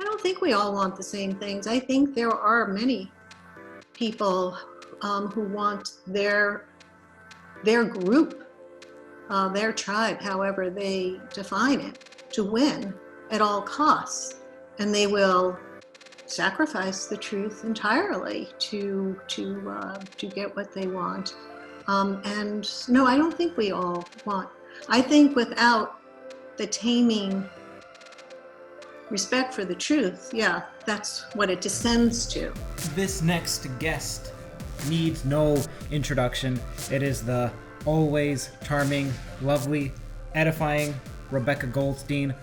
I don't think we all want the same things. I think there are many people who want their group, their tribe, however they define it, to win at all costs, and they will sacrifice the truth entirely to get what they want. And no, I don't think we all want. I think without the taming respect for the truth, yeah, that's what it descends to. This next guest needs no introduction. It is the always charming, lovely, edifying Rebecca Goldstein.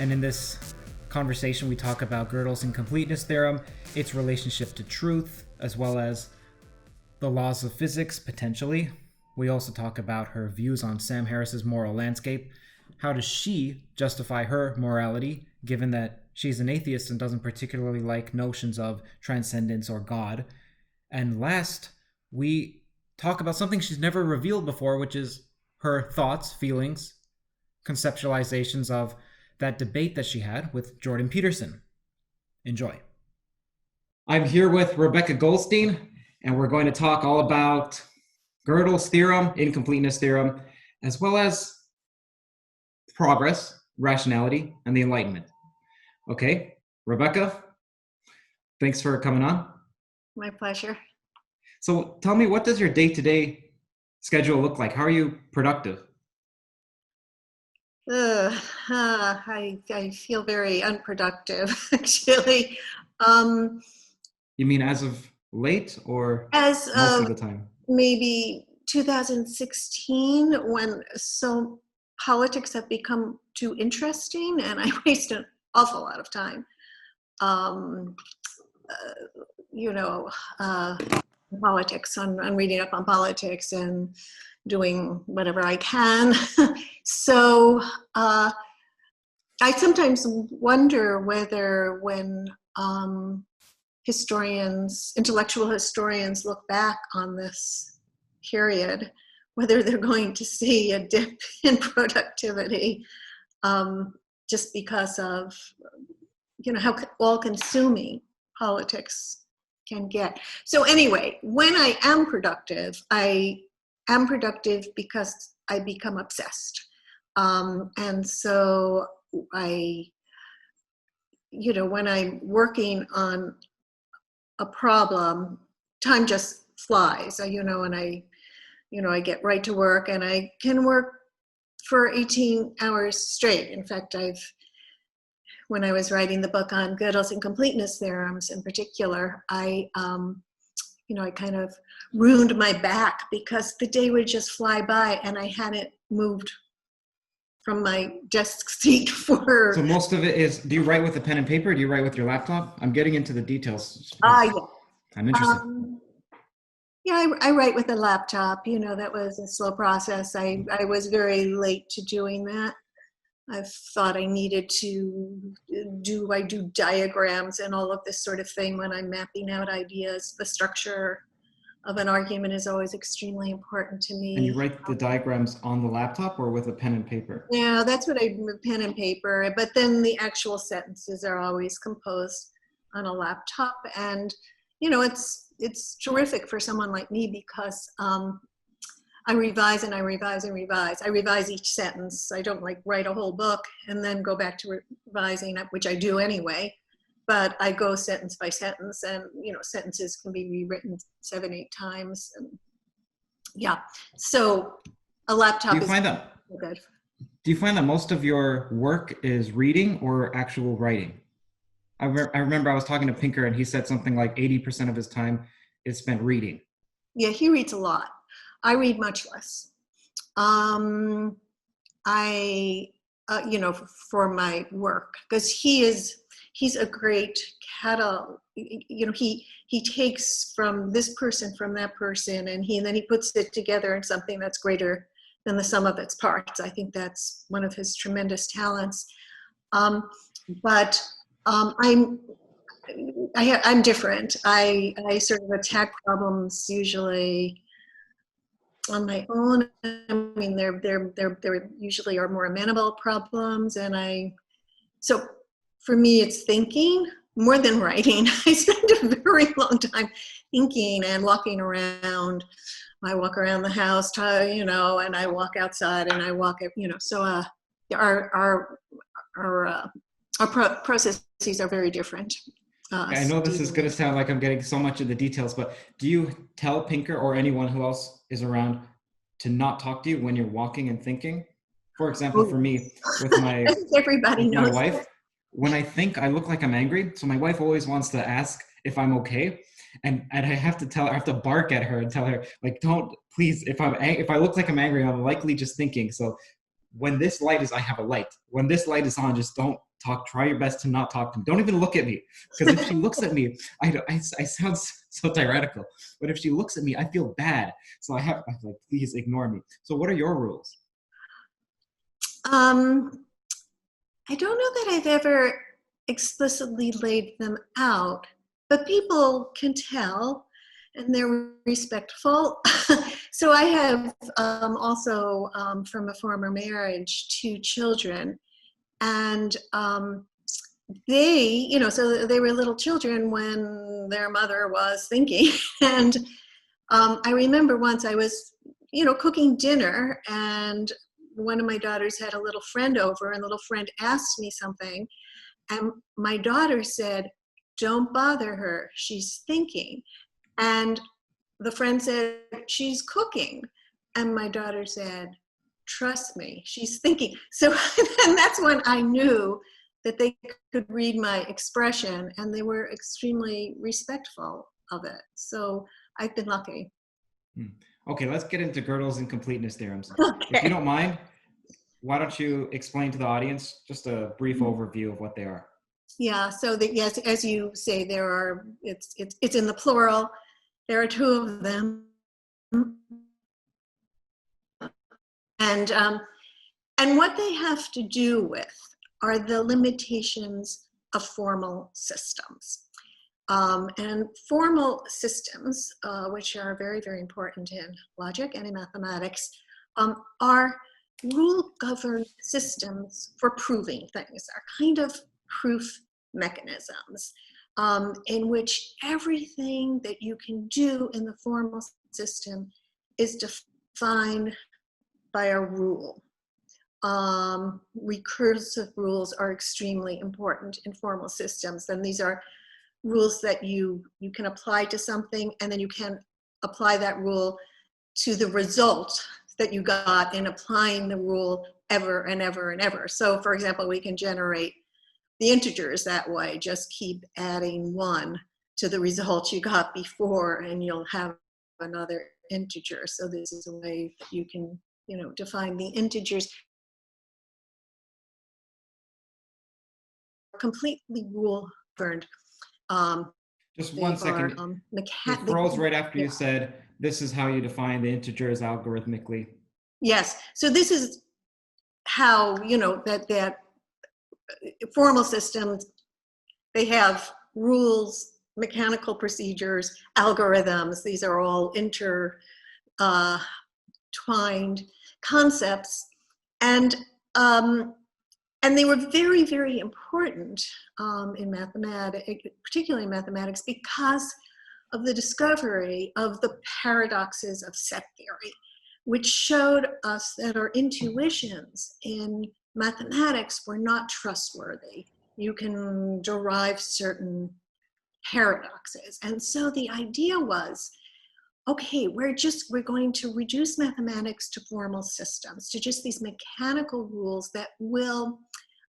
And in this conversation, we talk about Gödel's incompleteness theorem, its relationship to truth, as well as the laws of physics, potentially. We also talk about her views on Sam Harris's moral landscape. How does she justify her morality, given that she's an atheist and doesn't particularly like notions of transcendence or God? And last, we talk about something she's never revealed before, which is her thoughts, feelings, conceptualizations of that debate that she had with Jordan Peterson. Enjoy. I'm here with Rebecca Goldstein, and we're going to talk all about Gödel's theorem, incompleteness theorem, as well as progress, rationality, and the Enlightenment. Okay, Rebecca, thanks for coming on. My pleasure. So tell me, what does your day-to-day schedule look like? How are you productive? I feel very unproductive, actually. You mean as of late or As most of the time? Maybe 2016, when politics have become too interesting and I waste an awful lot of time. Politics, on reading up on politics and doing whatever I can. So I sometimes wonder whether when intellectual historians look back on this period, whether they're going to see a dip in productivity just because of, how all-consuming politics can get. So anyway, when I am productive because I become obsessed. And so when I'm working on a problem, time just flies, and I get right to work, and I can work for 18 hours straight. In fact, when I was writing the book on Gödel's incompleteness theorems in particular, I kind of ruined my back because the day would just fly by and I hadn't moved from my desk seat for... So most of it is, do you write with a pen and paper or do you write with your laptop? I'm getting into the details. Yeah. I'm interested. I write with a laptop. That was a slow process. I was very late to doing that. I thought I needed to do diagrams and all of this sort of thing when I'm mapping out ideas. The structure of an argument is always extremely important to me. And you write the diagrams on the laptop or with a pen and paper? Yeah, that's what I do, pen and paper. But then the actual sentences are always composed on a laptop. And, it's terrific for someone like me because I revise and I revise and revise. I revise each sentence. I don't write a whole book and then go back to revising, which I do anyway. But I go sentence by sentence, and sentences can be rewritten 7-8 times. And yeah, so a laptop is good. Do you find that most of your work is reading or actual writing? I remember I was talking to Pinker and he said something like 80% of his time is spent reading. Yeah, he reads a lot. I read much less. For my work, because he's a great catalog. He takes from this person, from that person, and then he puts it together in something that's greater than the sum of its parts. I think that's one of his tremendous talents. But I'm different. I sort of attack problems usually on my own. I mean, there usually are more amenable problems, and so for me, it's thinking more than writing. I spend a very long time thinking and walking around. I walk around the house, and I walk outside and I walk, so our processes are very different. I know this is Stephen going to and sound like I'm getting so much of the details, but do you tell Pinker or anyone who else is around to not talk to you when you're walking and thinking? For example, for oh, me, with I think everybody my knows wife, that. when I think, I look like I'm angry. So my wife always wants to ask if I'm okay. And I have to tell her, I have to bark at her and tell her, like, don't, please, if I look like I'm angry, I'm likely just thinking. So when this light is, I have a light. When this light is on, just don't talk. Try your best to not talk to me. Don't even look at me. Because if she looks at me, I sound so tyrannical. But if she looks at me, I feel bad. So I'm like, please ignore me. So what are your rules? Um, I don't know that I've ever explicitly laid them out, but people can tell and they're respectful. So I have also from a former marriage 2 children, and so they were little children when their mother was thinking. And I remember once I was, cooking dinner, and one of my daughters had a little friend over, and the little friend asked me something, and my daughter said, "Don't bother her, she's thinking." And the friend said, "She's cooking." And my daughter said, "Trust me, she's thinking." So and that's when I knew that they could read my expression, and they were extremely respectful of it. So I've been lucky. Hmm. Okay, let's get into Gödel's incompleteness theorems. If you Okay. don't mind, why don't you explain to the audience just a brief overview of what they are? Yeah, so that, yes, as you say, it's in the plural. There are 2 of them. And what they have to do with are the limitations of formal systems. And formal systems, which are very, very important in logic and in mathematics, are rule-governed systems for proving things, are kind of proof mechanisms, in which everything that you can do in the formal system is defined by a rule. Recursive rules are extremely important in formal systems, and these are rules that you can apply to something, and then you can apply that rule to the result that you got in applying the rule ever and ever and ever. So for example, we can generate the integers that way. Just keep adding 1 to the result you got before, and you'll have another integer. So this is a way that you can, define the integers. Completely rule governed. Just They one are second. It froze right after yeah. you said, this is how you define the integers algorithmically. Yes. So this is how, that formal systems, they have rules, mechanical procedures, algorithms. These are all intertwined concepts, and they were very, very important in mathematics, particularly in mathematics, because of the discovery of the paradoxes of set theory, which showed us that our intuitions in mathematics were not trustworthy. You can derive certain paradoxes. And so the idea was, okay, we're going to reduce mathematics to formal systems, to just these mechanical rules that will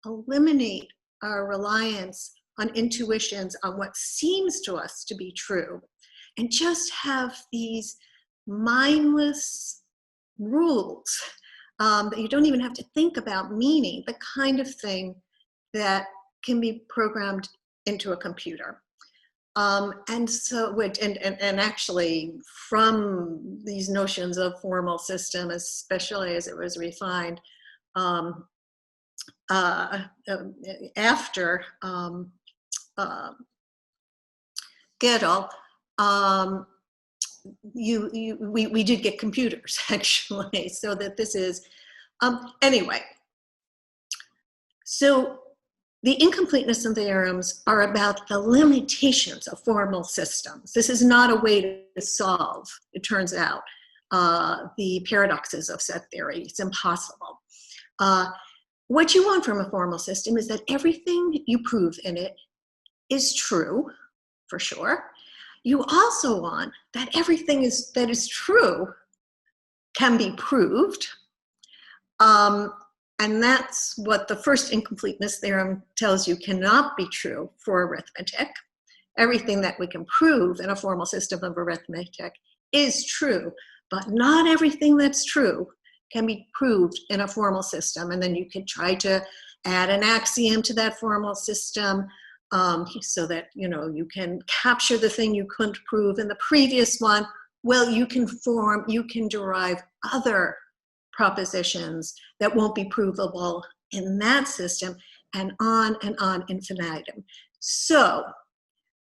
eliminate our reliance on intuitions, on what seems to us to be true, and just have these mindless rules that you don't even have to think about meaning, the kind of thing that can be programmed into a computer. And so, and actually, from these notions of formal system, especially as it was refined after Gödel, we did get computers actually, so that this is anyway. So the incompleteness theorems are about the limitations of formal systems. This is not a way to solve, it turns out, the paradoxes of set theory. It's impossible. What you want from a formal system is that everything you prove in it is true, for sure. You also want that everything that is true can be proved. And that's what the first incompleteness theorem tells you cannot be true for arithmetic. Everything that we can prove in a formal system of arithmetic is true, but not everything that's true can be proved in a formal system. And then you can try to add an axiom to that formal system so that you can capture the thing you couldn't prove in the previous one. Well, you can derive other propositions that won't be provable in that system, and on infinitum. So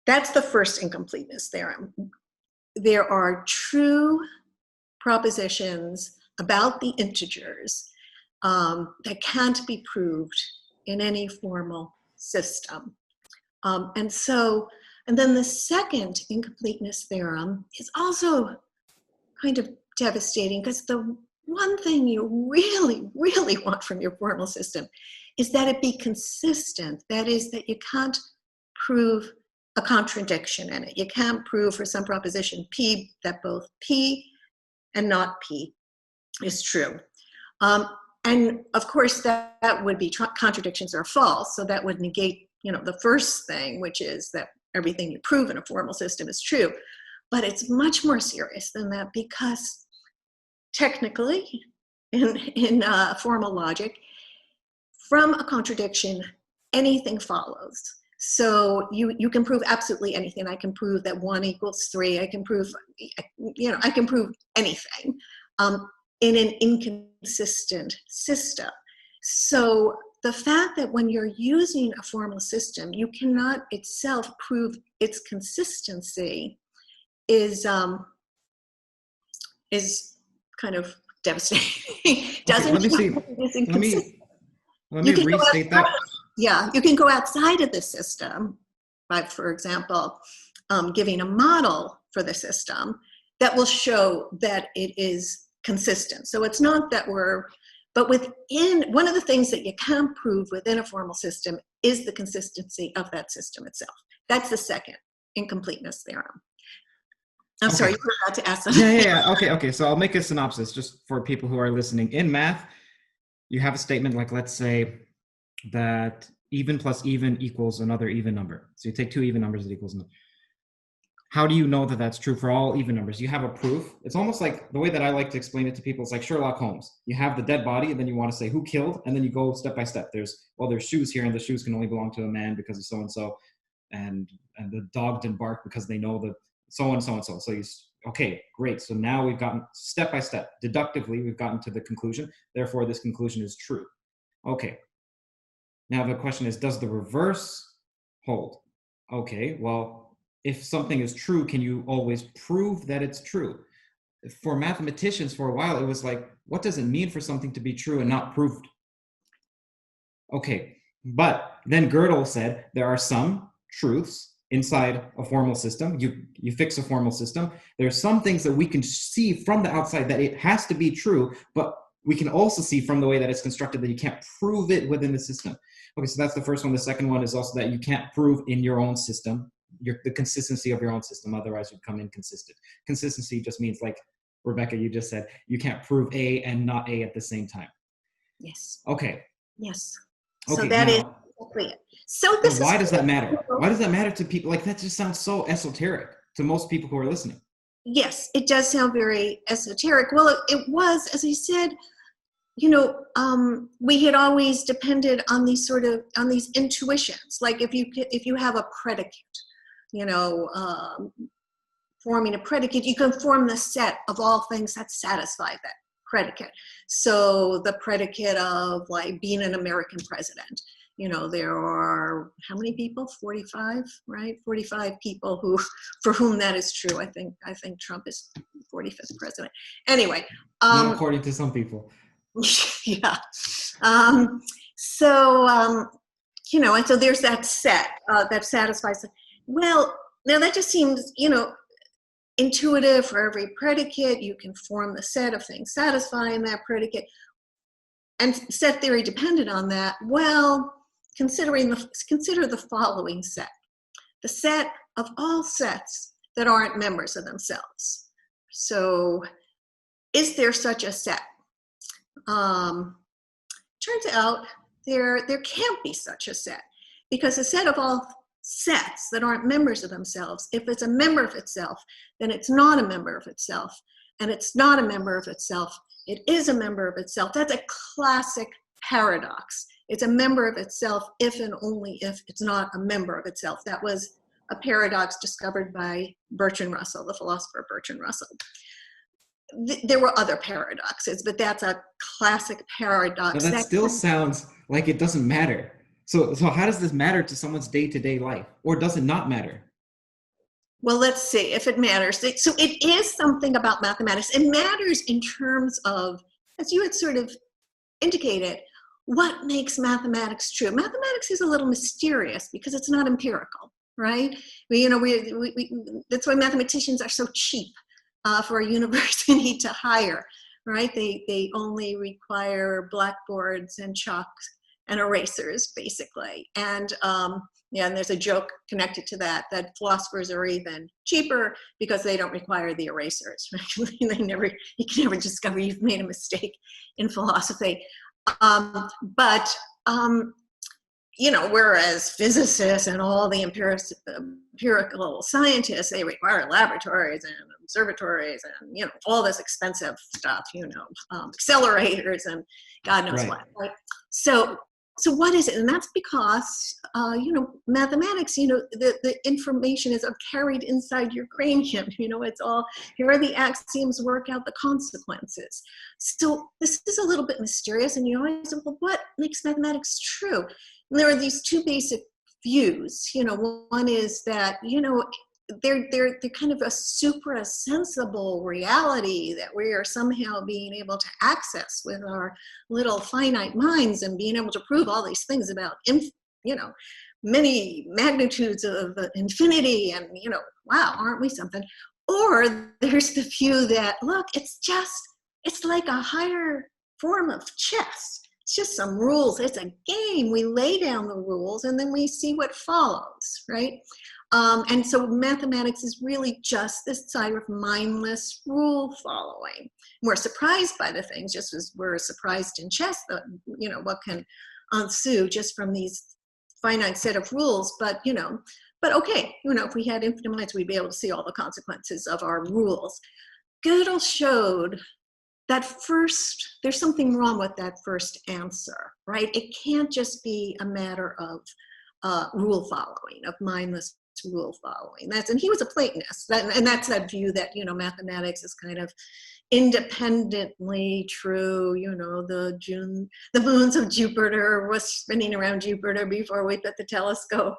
that's the first incompleteness theorem. There are true propositions about the integers that can't be proved in any formal system. And then the second incompleteness theorem is also kind of devastating, because the one thing you really, really want from your formal system is that it be consistent. That is, that you can't prove a contradiction in it. You can't prove for some proposition P that both P and not P is true. And of course, that would be contradictions are false. So that would negate, the first thing, which is that everything you prove in a formal system is true. But it's much more serious than that, because technically, in formal logic, from a contradiction, anything follows. So you can prove absolutely anything. I can prove that 1 equals 3. I can prove, I can prove anything in an inconsistent system. So the fact that when you're using a formal system, you cannot itself prove its consistency is kind of devastating. Okay, let me see. Let me restate that. Yeah, you can go outside of the system by, for example, giving a model for the system that will show that it is consistent. So it's not that but within, one of the things that you can prove within a formal system is the consistency of that system itself. That's the second incompleteness theorem. I'm sorry, you were about to ask something. Yeah. Okay. So I'll make a synopsis just for people who are listening. In math, you have a statement like, let's say that even plus even equals another even number. So you take two even numbers that equals another. How do you know that that's true for all even numbers? You have a proof. It's almost like the way that I like to explain it to people is like Sherlock Holmes. You have the dead body, and then you want to say who killed, and then you go step by step. There's shoes here, and the shoes can only belong to a man because of so-and-so, and the dog didn't bark because they know that so-and-so. So okay, great. So now we've gotten step by step, deductively, we've gotten to the conclusion. Therefore, this conclusion is true. Okay. Now the question is, does the reverse hold? Okay, well, if something is true, can you always prove that it's true? For mathematicians, for a while, it was like, what does it mean for something to be true and not proved? Okay, but then Gödel said there are some truths inside a formal system. You fix a formal system. There's some things that we can see from the outside that it has to be true, but we can also see from the way that it's constructed that you can't prove it within the system. Okay, so that's the first one. The second one is also that you can't prove in your own system the consistency of your own system, otherwise you'd come inconsistent. Consistency just means, like Rebecca, you just said, you can't prove A and not A at the same time. Yes. Okay. Yes. Okay, so that is exactly it. So this why does that matter? Why does that matter to people? Like, that just sounds so esoteric to most people who are listening. Yes, it does sound very esoteric. Well, it was, as I said, we had always depended on these intuitions. Like if you have a predicate, forming a predicate, you can form the set of all things that satisfy that predicate. So the predicate of like being an American president, there are how many people? 45, right? 45 people for whom that is true. I think Trump is 45th president. Anyway, not according to some people. Yeah. and so there's that set that satisfies. Well, now that just seems, intuitive. For every predicate, you can form the set of things satisfying that predicate, and set theory depended on that. Well, consider the following set: the set of all sets that aren't members of themselves. So, is there such a set? Turns out there can't be such a set, because a set of all sets that aren't members of themselves, if it's a member of itself, then it's not a member of itself, and it's not a member of itself, it is a member of itself. That's a classic paradox. It's a member of itself if and only if it's not a member of itself. That was a paradox discovered by Bertrand Russell, the philosopher Bertrand Russell. There were other paradoxes, but that's a classic paradox. Now that still sounds like it doesn't matter. So how does this matter to someone's day-to-day life? Or does it not matter? Well, let's see if it matters. So it is something about mathematics. It matters in terms of, as you had sort of indicated, what makes mathematics true. Mathematics is a little mysterious because it's not empirical, right? That's why mathematicians are so cheap for a university to hire, right? They only require blackboards and chalk and erasers, basically. And and there's a joke connected to that philosophers are even cheaper because they don't require the erasers. Right? You can never discover you've made a mistake in philosophy. Whereas physicists and all the empirical scientists, they require laboratories and observatories and, all this expensive stuff, accelerators and God knows what, right? So what is it? And that's because, mathematics, the information is carried inside your cranium. It's all, here are the axioms, work out the consequences. So this is a little bit mysterious, and you always say, well, what makes mathematics true? And there are these two basic views. One is that, they're kind of a supra-sensible reality that we are somehow being able to access with our little finite minds, and being able to prove all these things about, many magnitudes of infinity, and, wow, aren't we something? Or there's the view that, look, it's like a higher form of chess. It's just some rules. It's a game. We lay down the rules and then we see what follows, right? And so mathematics is really just this side of mindless rule following. We're surprised by the things, just as we're surprised in chess, what can ensue just from these finite set of rules. But okay, if we had infinite minds, we'd be able to see all the consequences of our rules. Gödel showed that there's something wrong with that first answer, right? It can't just be a matter of rule following, of mindless rule following. And he was a Platonist, and that's that view that mathematics is kind of independently true. The moons of Jupiter was spinning around Jupiter before we put the telescope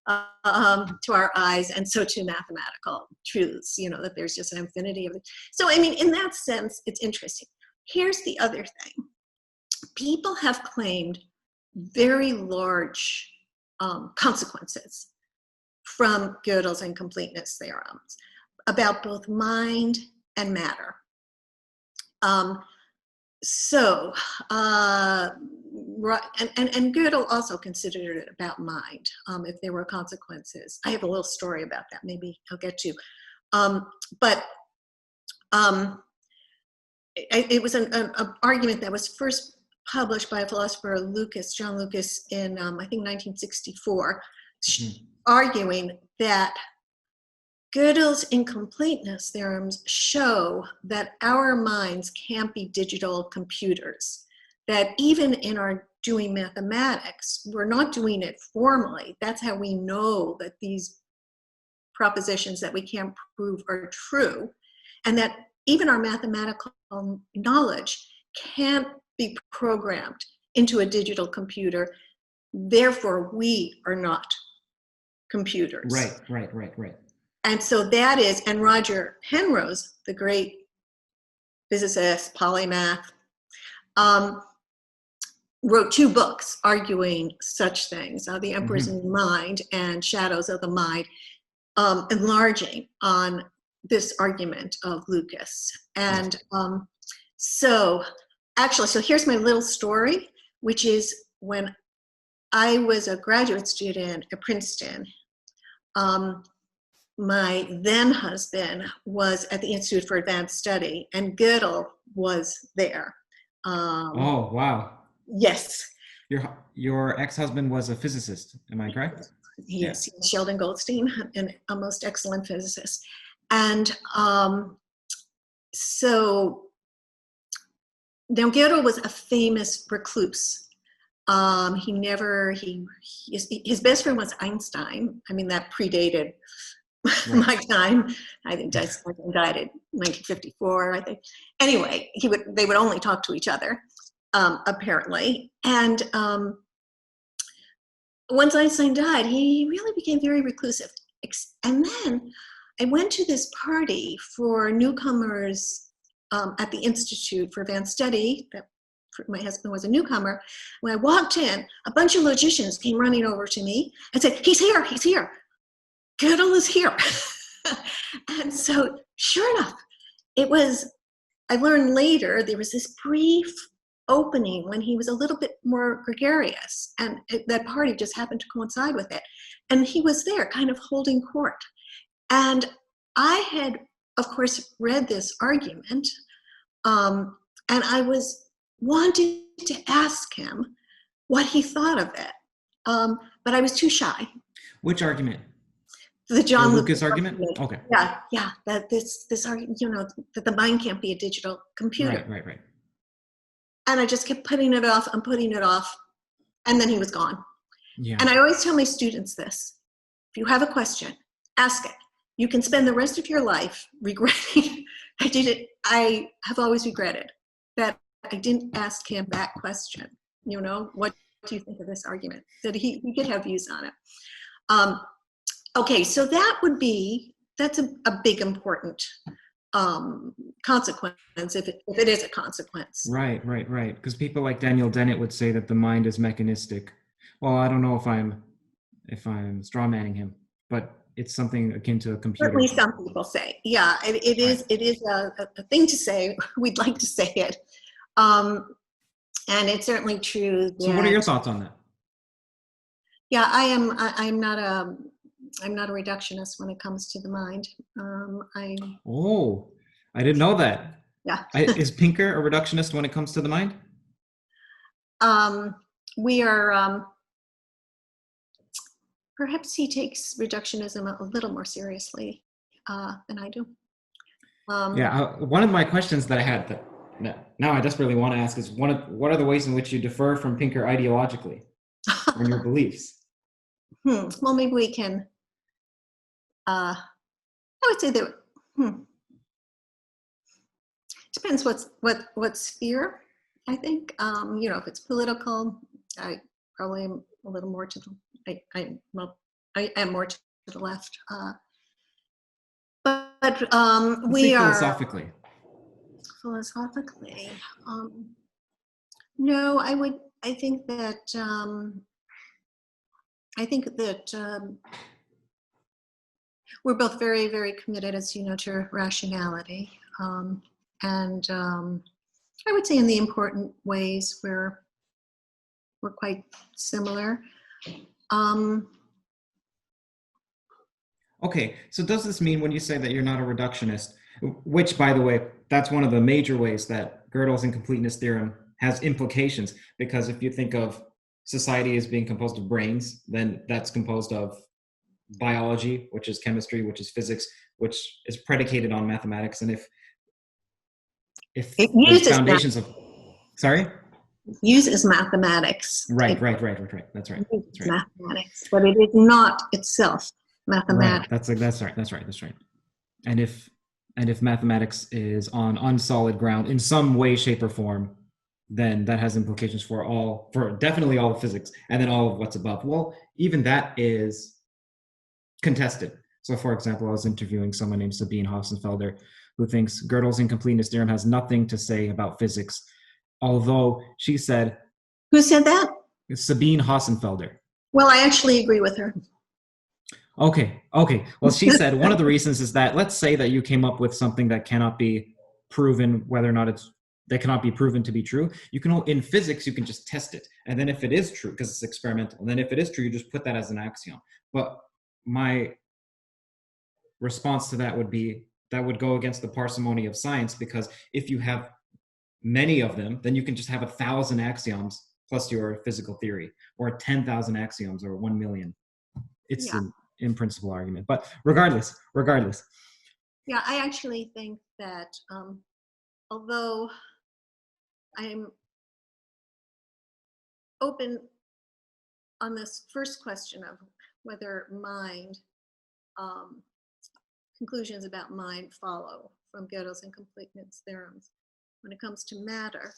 to our eyes, and so too mathematical truths. That there's just an infinity of it. So in that sense, it's interesting. Here's the other thing: people have claimed very large consequences from Gödel's incompleteness theorems about both mind and matter. And Gödel also considered it about mind, if there were consequences. I have a little story about that, maybe I'll get to. It was an argument that was first published by a philosopher, John Lucas, in I think 1964, arguing that Gödel's incompleteness theorems show that our minds can't be digital computers, that even in our doing mathematics, we're not doing it formally. That's how we know that these propositions that we can't prove are true, and that even our mathematical knowledge can't be programmed into a digital computer. Therefore, we are not computers. Right. And so that is, and Roger Penrose, the great physicist, polymath, wrote 2 books arguing such things, The Emperor's Hmm. New Mind and Shadows of the Mind, enlarging on this argument of Lucas. Yes. And so actually, so here's my little story, which is when I was a graduate student at Princeton, my then husband was at the Institute for Advanced Study, and Gödel was there. Oh, wow. Yes, Your ex-husband was a physicist, am I correct? he Yeah. is. Sheldon Goldstein, a most excellent physicist. And so now Gödel was a famous recluse. His best friend was Einstein. I mean, that predated my time. I think Einstein died in 1954, I think. Anyway, they would only talk to each other, apparently. And once Einstein died, he really became very reclusive. And then I went to this party for newcomers at the Institute for Advanced Study. My husband was a newcomer. When I walked in, a bunch of logicians came running over to me and said, he's here, Gödel is here. And so sure enough, I learned later, there was this brief opening when he was a little bit more gregarious, and that party just happened to coincide with it. And he was there kind of holding court. And I had, of course, read this argument, and I wanted to ask him what he thought of it, but I was too shy. Which argument? The John Lucas argument? Okay. Yeah. That this argument, that the mind can't be a digital computer. Right. And I just kept putting it off, and then he was gone. Yeah. And I always tell my students this: if you have a question, ask it. You can spend the rest of your life regretting. I have always regretted that I didn't ask him that question. What do you think of this argument? That he could have views on it. Okay, so that's a big important consequence if it is a consequence. Right. Because people like Daniel Dennett would say that the mind is mechanistic. Well, I don't know if I'm strawmanning him, but it's something akin to a computer. Certainly, some people say, yeah, it is. Right. It is a thing to say. We'd like to say it, and it's certainly true. So, what are your thoughts on that? Yeah, I'm not a reductionist when it comes to the mind. I didn't know that. Yeah. Is Pinker a reductionist when it comes to the mind? We are. Perhaps he takes reductionism a little more seriously than I do. One of my questions that I had that now I desperately want to ask is what are the ways in which you differ from Pinker ideologically on your beliefs? Well, maybe we can. I would say that depends what sphere. I think if it's political, I probably am a little more to the. I am more to the left, but we are philosophically. No, I think that we're both very, very committed, as you know, to rationality, and I would say in the important ways we're quite similar. Okay, so does this mean when you say that you're not a reductionist, which, by the way, that's one of the major ways that Gödel's incompleteness theorem has implications, because if you think of society as being composed of brains, then that's composed of biology, which is chemistry, which is physics, which is predicated on mathematics, and if it uses foundations of uses mathematics. Right. That's right. Mathematics, but it is not itself mathematics. Right. That's right. And if mathematics is on unsolid ground in some way, shape, or form, then that has implications for definitely all of physics, and then all of what's above. Well, even that is contested. So, for example, I was interviewing someone named Sabine Hossenfelder, who thinks Gödel's incompleteness theorem has nothing to say about physics, although she said Who said that? It's Sabine Hossenfelder. Well, I actually agree with her. Okay. Well, she said one of the reasons is that, let's say that you came up with something that cannot be proven, whether or not that cannot be proven to be true. You can, in physics, you can just test it, and then if it is true, because it's experimental, and then if it is true, you just put that as an axiom. But my response to that would be that would go against the parsimony of science, because if you have many of them, then you can just have 1,000 axioms plus your physical theory, or 10,000 axioms, or 1 million. It's Yeah. an in principle argument, but regardless. Yeah, I actually think that although I'm open on this first question of whether mind, conclusions about mind follow from Gödel's incompleteness theorems, when it comes to matter,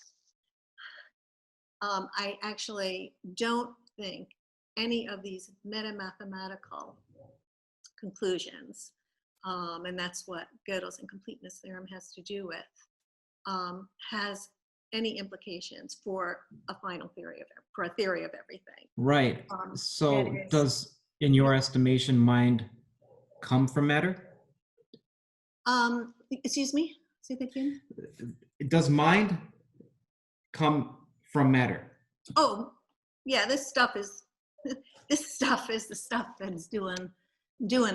I actually don't think any of these meta-mathematical conclusions, and that's what Gödel's incompleteness theorem has to do with, has any implications for a final theory for a theory of everything. Right. So does, in your estimation, mind come from matter? Excuse me? Say that again? Does mind come from matter? Oh, yeah, this stuff is the stuff that's doing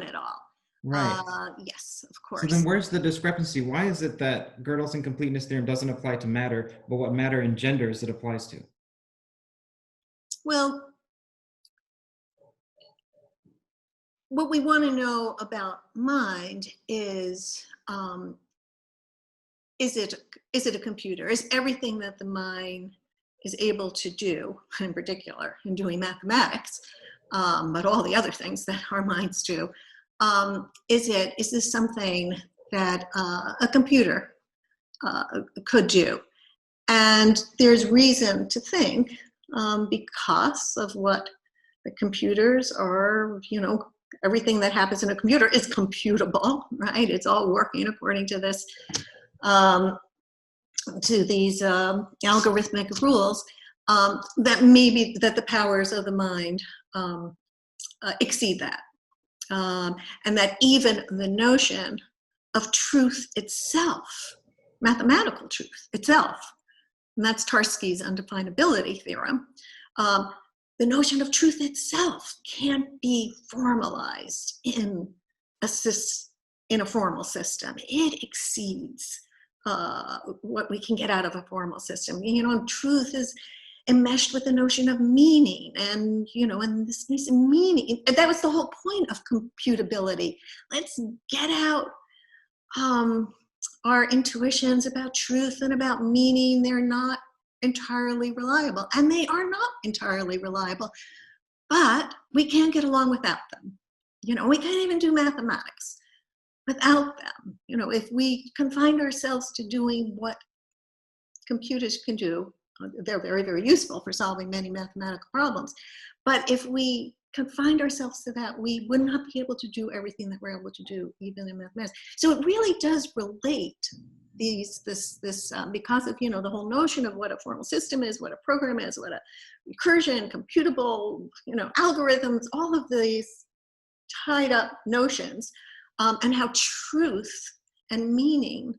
it all. Right. Yes, of course. So then where's the discrepancy? Why is it that Gödel's incompleteness theorem doesn't apply to matter, but what matter engenders it applies to? Well, what we want to know about mind is it a computer? Is everything that the mind is able to do, in particular in doing mathematics, but all the other things that our minds do, is this something that a computer could do? And there's reason to think, because of what the computers are, everything that happens in a computer is computable, right? It's all working according to this, to these algorithmic rules, that maybe that the powers of the mind exceed that. And that even the notion of truth itself, mathematical truth itself, and that's Tarski's undefinability theorem, the notion of truth itself can't be formalized in a formal system. It exceeds what we can get out of a formal system. Truth is enmeshed with the notion of meaning, and and this meaning, that was the whole point of computability. Let's get out our intuitions about truth and about meaning. They're not entirely reliable, and they are not entirely reliable, but we can't get along without them. We can't even do mathematics without them. If we confine ourselves to doing what computers can do, they're very, very useful for solving many mathematical problems. But if we confined ourselves to that, we would not be able to do everything that we're able to do, even in mathematics. So it really does relate this because of the whole notion of what a formal system is, what a program is, what a recursion, computable, algorithms, all of these tied up notions, and how truth and meaning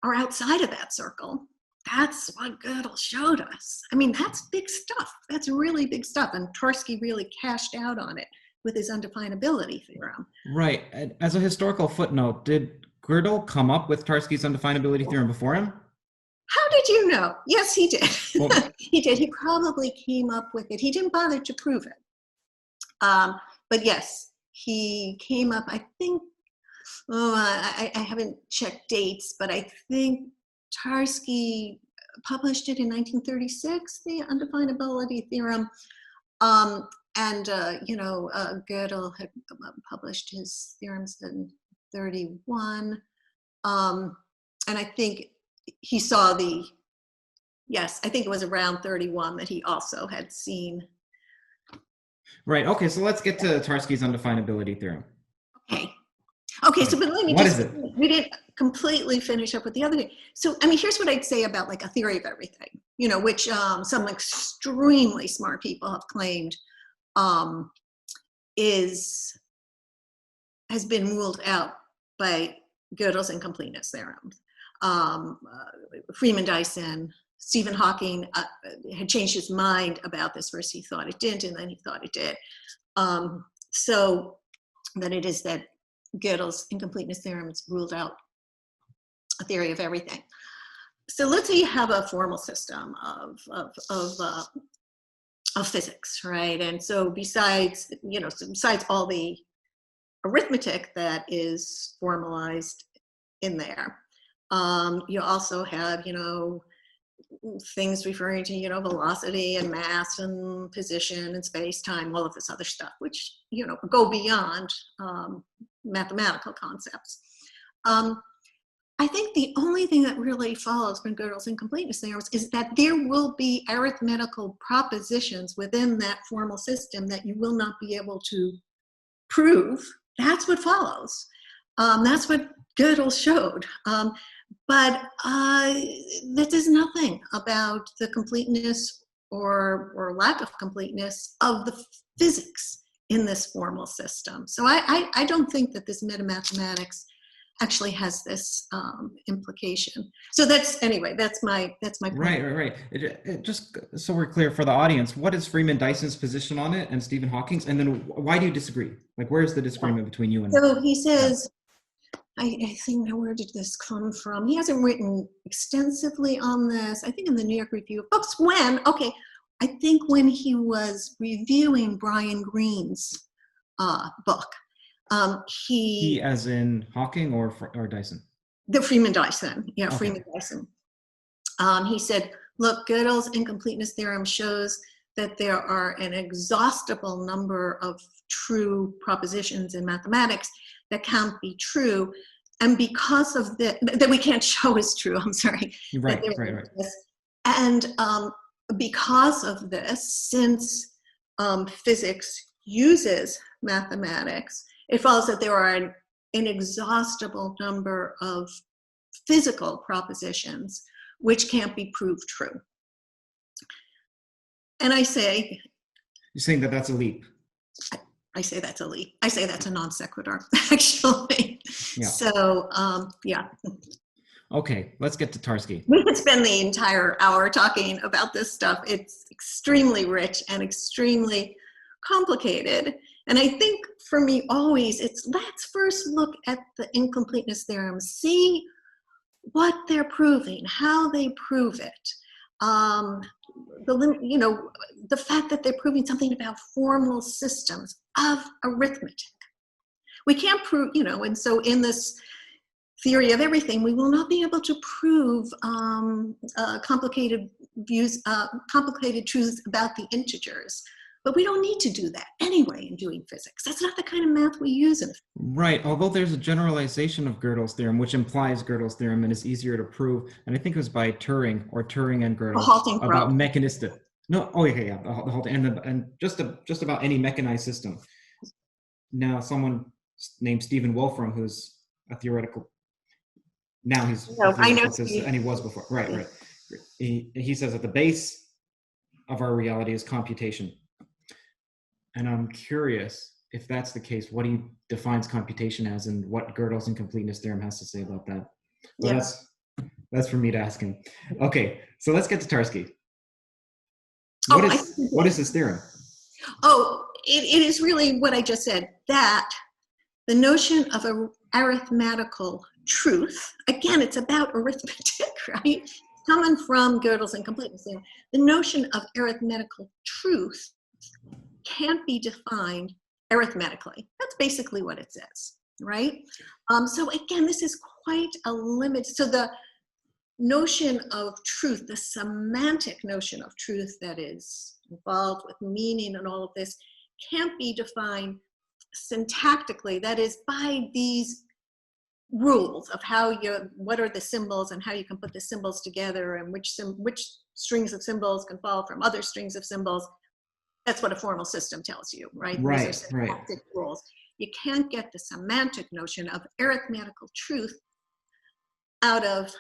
are outside of that circle. That's what Gödel showed us. I mean, that's big stuff. That's really big stuff. And Tarski really cashed out on it with his undefinability theorem. Right. As a historical footnote, did Gödel come up with Tarski's undefinability theorem before him? How did you know? Yes, he did. Well, he did. He probably came up with it. He didn't bother to prove it. But yes, he came up, I think, I haven't checked dates, but I think Tarski published it in 1936, the undefinability theorem, and Gödel had published his theorems in 31, and I think he saw I think it was around 31 that he also had seen. Right. Okay. So let's get to Tarski's undefinability theorem. Okay. Okay, so but let me What just, is it? we didn't completely finish up with the other thing. So, I mean, here's what I'd say about like a theory of everything, you know, which some extremely smart people have claimed um, is, has been ruled out by Gödel's incompleteness theorem. Freeman Dyson, Stephen Hawking had changed his mind about this. First he thought it didn't, and then he thought it did. So that it is that Gödel's incompleteness theorem has ruled out a theory of everything. So let's say you have a formal system of physics, right? And so besides, you know, besides all the arithmetic that is formalized in there, you also have, you know, things referring to, you know, velocity and mass and position and space, time, all of this other stuff, which, you know, go beyond mathematical concepts. I think the only thing that really follows from Gödel's incompleteness theorems is that there will be arithmetical propositions within that formal system that you will not be able to prove. That's what follows. That's what Gödel showed. But this is nothing about the completeness or lack of completeness of the physics in this formal system. So I don't think that this metamathematics actually has this implication. So that's, anyway, that's my point. Right. Just so we're clear for the audience, what is Freeman Dyson's position on it and Stephen Hawking's? And then why do you disagree? Like, where's the disagreement between you and? So he says, I think, where did this come from? He hasn't written extensively on this. I think in the New York Review of Books, I think when he was reviewing Brian Greene's book. He as in Hawking or Dyson? The Freeman Dyson, yeah, Okay. Freeman Dyson. He said, look, Gödel's incompleteness theorem shows that there are an exhaustible number of true propositions in mathematics that can't be true, and because of that we can't show is true, I'm sorry. Right. And because of this, since physics uses mathematics, it follows that there are an inexhaustible number of physical propositions which can't be proved true. And I say, you're saying that that's a leap? I say that's a leap. I say that's a non sequitur, actually. Yeah. So, yeah. Okay, let's get to Tarski. We could spend the entire hour talking about this stuff. It's extremely rich and extremely complicated. And I think for me always, it's let's first look at the incompleteness theorem, see what they're proving, how they prove it. The fact that they're proving something about formal systems of arithmetic. We can't prove, and so in this theory of everything, we will not be able to prove complicated truths about the integers. But we don't need to do that anyway in doing physics. That's not the kind of math we use in. Right, although there's a generalization of Gödel's theorem, which implies Gödel's theorem and is easier to prove. And I think it was by Turing and Gödel about mechanistic. No, the halting, and just about any mechanized system. Now, someone named Stephen Wolfram, who's a theoretical. Now he's I know, and he was before. Right. He says that the base of our reality is computation. And I'm curious if that's the case, what he defines computation as and what Gödel's incompleteness theorem has to say about that. But that's for me to ask him. Okay, so let's get to Tarski. What is his theorem? It is really what I just said, that the notion of a arithmetical truth, again, it's about arithmetic, right? Coming from Gödel's incompleteness theorem, the notion of arithmetical truth can't be defined arithmetically. That's basically what it says, right? So again, this is quite a limit. So the notion of truth, the semantic notion of truth that is involved with meaning and all of this, can't be defined syntactically. That is, by these rules of what are the symbols and how you can put the symbols together and which strings of symbols can fall from other strings of symbols. That's what a formal system tells you, right? Right. These are syntactic rules. You can't get the semantic notion of arithmetical truth out of.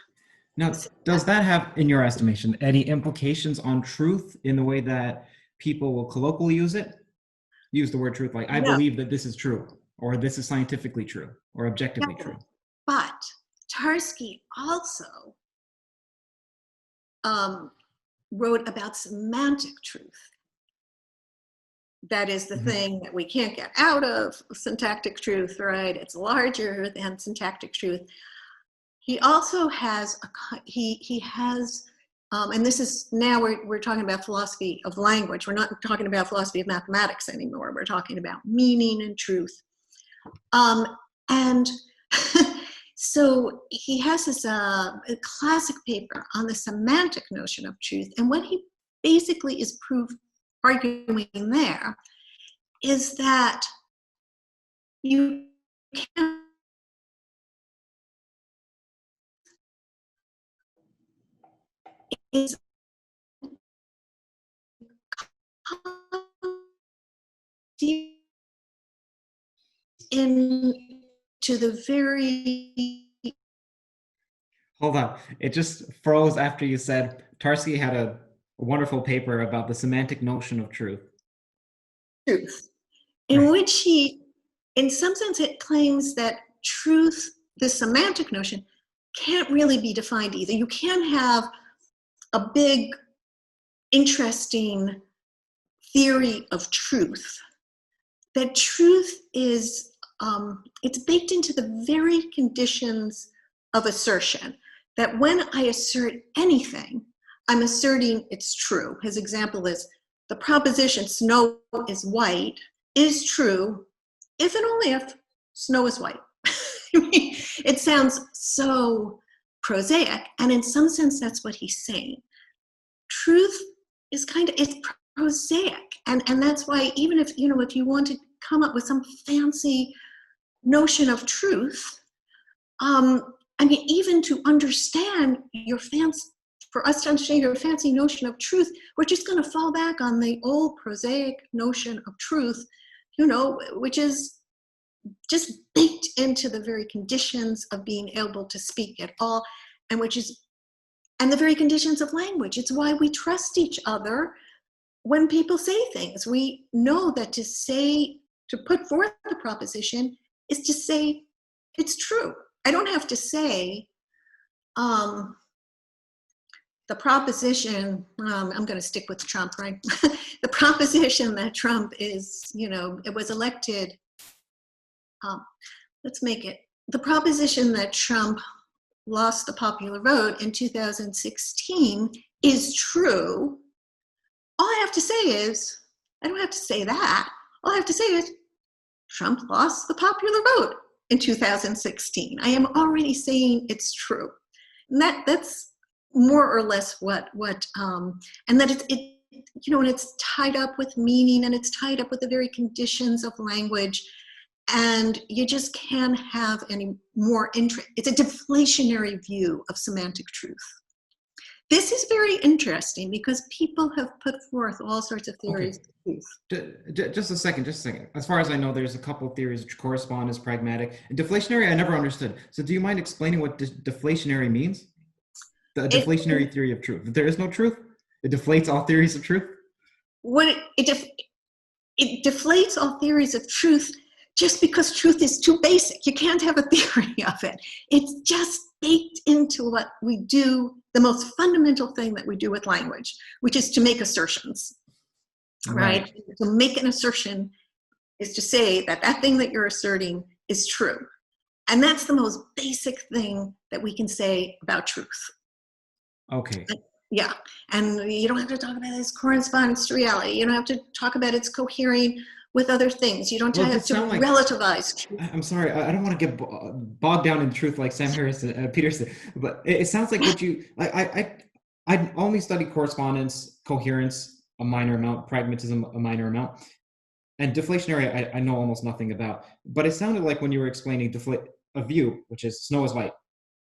Now, does that have, in your estimation, any implications on truth in the way that people will colloquially use the word truth, like I No, believe that this is true, or this is scientifically true, or objectively no. true? But Tarski also wrote about semantic truth. That is the thing that we can't get out of syntactic truth, right? It's larger than syntactic truth. He also has he has, and this is now we're talking about philosophy of language. We're not talking about philosophy of mathematics anymore. We're talking about meaning and truth. And so he has this a classic paper on the semantic notion of truth. And what he basically is arguing there is that you can is into the very. Hold on. It just froze after you said Tarski had a wonderful paper about the semantic notion of truth. Truth, in which he, in some sense, it claims that truth, the semantic notion, can't really be defined either. You can't have a big, interesting theory of truth. That truth is, it's baked into the very conditions of assertion. That when I assert anything, I'm asserting it's true. His example is the proposition snow is white is true if and only if snow is white. I mean, it sounds so prosaic, and in some sense that's what he's saying. Truth is it's prosaic, and that's why even if if you want to come up with some fancy notion of truth, I mean, even to understand your for us to understand your fancy notion of truth, we're just going to fall back on the old prosaic notion of truth, which is just baked into the very conditions of being able to speak at all, and the very conditions of language. It's why we trust each other when people say things. We know that to put forth the proposition is to say it's true. I don't have to say the proposition, I'm going to stick with Trump, right? The proposition that Trump is, it was elected, let's make it, the proposition that Trump lost the popular vote in 2016 is true. All I have to say is, I don't have to say that. All I have to say is, Trump lost the popular vote in 2016. I am already saying it's true. And that's more or less what and that and it's tied up with meaning, and it's tied up with the very conditions of language, and you just can't have any more interest. It's a deflationary view of semantic truth. This is very interesting because people have put forth all sorts of theories. Okay. Just a second. As far as I know, there's a couple of theories which correspond as pragmatic. And deflationary, I never understood. So do you mind explaining what deflationary means? The deflationary theory of truth. There is no truth? It deflates all theories of truth? It deflates all theories of truth just because truth is too basic. You can't have a theory of it. It's just baked into what we do, the most fundamental thing that we do with language, which is to make assertions, right? To make an assertion is to say that thing that you're asserting is true. And that's the most basic thing that we can say about truth. Okay. Yeah. And you don't have to talk about its correspondence to reality. You don't have to talk about its cohering with other things. You don't have to relativize truth. I'm sorry, I don't want to get bogged down in truth like Sam Peterson, but it sounds like what you, I only study correspondence, coherence, a minor amount, pragmatism, a minor amount, and deflationary, I know almost nothing about. But it sounded like when you were explaining a view, which is snow is white,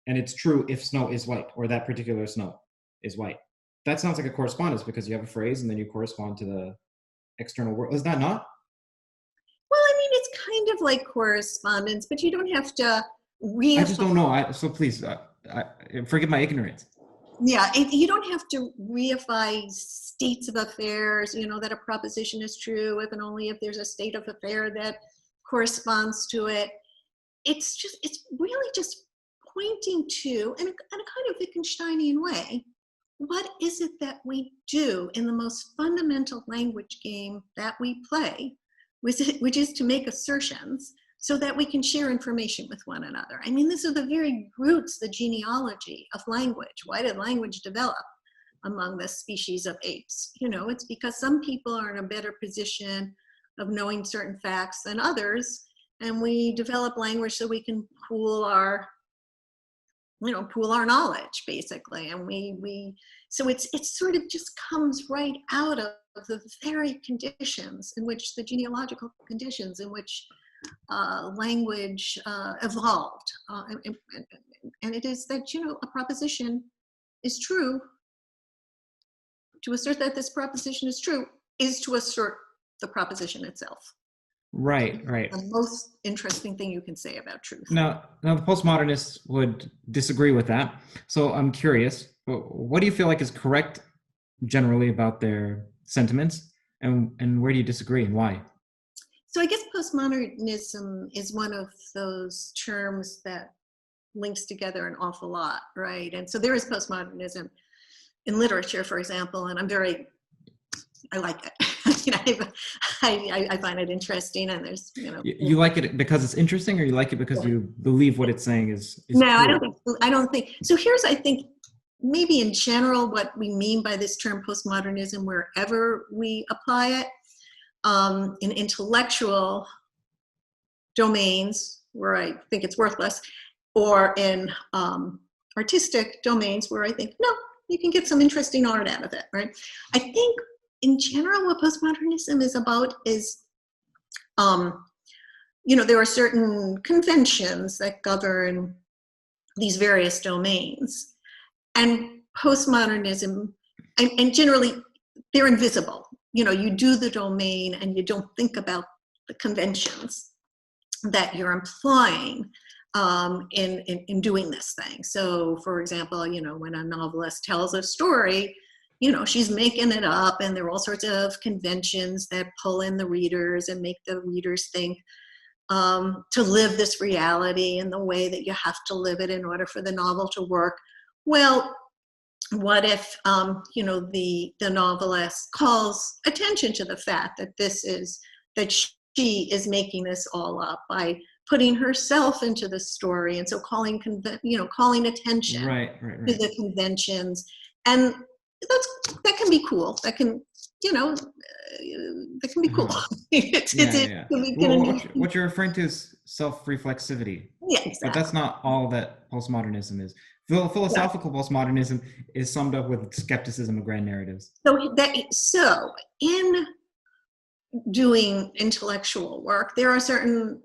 and it's true if snow is white, or that particular snow is white. That sounds like a correspondence because you have a phrase and then you correspond to the external world. Is that not? Well, I mean, it's kind kind of like correspondence, but you don't have to I just don't reify. know. So please, forgive my ignorance. Yeah, you don't have to reify states of affairs, that a proposition is true if and only if there's a state of affair that corresponds to it. It's really just pointing to, in a kind of Wittgensteinian way, what is it that we do in the most fundamental language game that we play, which is to make assertions so that we can share information with one another. I mean, these are the very roots, the genealogy of language. Why did language develop among the species of apes? It's because some people are in a better position of knowing certain facts than others, and we develop language so we can pool our knowledge, basically. And so it sort of just comes right out of the very conditions in which, the genealogical conditions in which language evolved. And it is that, a proposition is true. To assert that this proposition is true is to assert the proposition itself. Right. The most interesting thing you can say about truth. Now the postmodernists would disagree with that. So I'm curious, what do you feel like is correct generally about their sentiments, and where do you disagree and why? So I guess postmodernism is one of those terms that links together an awful lot, right? And so there is postmodernism in literature, for example, and I like it. I find it interesting, and there's, You like it because it's interesting, or you like it because you believe what it's saying is no, true? I don't think so. I think maybe in general what we mean by this term postmodernism, wherever we apply it, in intellectual domains where I think it's worthless, or in artistic domains where I think, no, you can get some interesting art out of it, right? I think in general what postmodernism is about is, there are certain conventions that govern these various domains. And postmodernism, and generally they're invisible. You do the domain and you don't think about the conventions that you're employing in doing this thing. So for example, when a novelist tells a story, she's making it up, and there are all sorts of conventions that pull in the readers and make the readers think to live this reality in the way that you have to live it in order for the novel to work. Well, what if, the novelist calls attention to the fact that she is making this all up by putting herself into the story, and so calling attention Right. to the conventions, and that can be cool. That can be cool. What you're referring to is self-reflexivity. Yeah, exactly. But that's not all that postmodernism is. Philosophical postmodernism is summed up with skepticism of grand narratives. So in doing intellectual work, there are certain,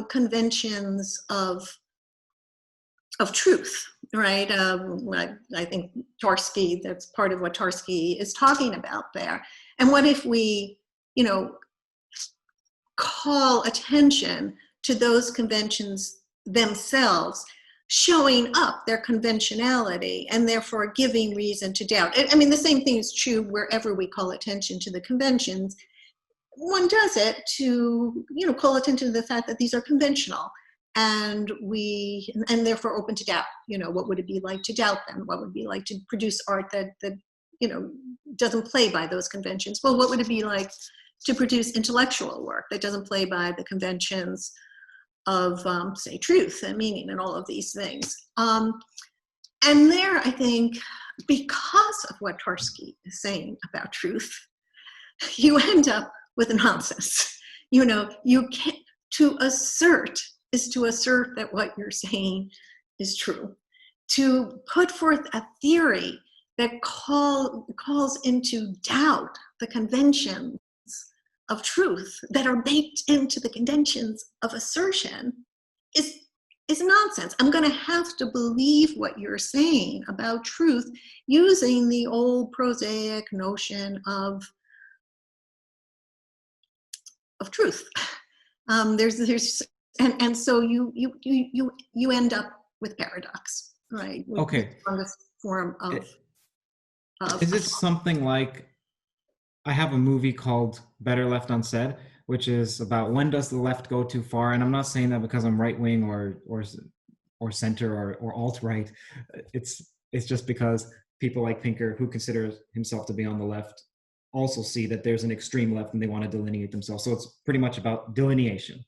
conventions of truth, right? I think Tarski, that's part of what Tarski is talking about there. And what if we, call attention to those conventions themselves, showing up their conventionality, and therefore giving reason to doubt. I mean, the same thing is true wherever we call attention to the conventions. One does it to, call attention to the fact that these are conventional, and therefore open to doubt. What would it be like to doubt them? What would it be like to produce art that doesn't play by those conventions? Well, what would it be like to produce intellectual work that doesn't play by the conventions of, say, truth and meaning and all of these things? And there, I think, because of what Tarski is saying about truth, you end up with nonsense. You can't, to assert is to assert that what you're saying is true. To put forth a theory that calls into doubt the conventions of truth that are baked into the conventions of assertion is nonsense. I'm going to have to believe what you're saying about truth using the old prosaic notion of truth. There's and so you end up with paradox, right? With the Okay. strongest form of Is it something like, I have a movie called Better Left Unsaid, which is about when does the left go too far? And I'm not saying that because I'm right wing or center or alt right. It's just because people like Pinker, who considers himself to be on the left, also see that there's an extreme left and they want to delineate themselves. So it's pretty much about delineation.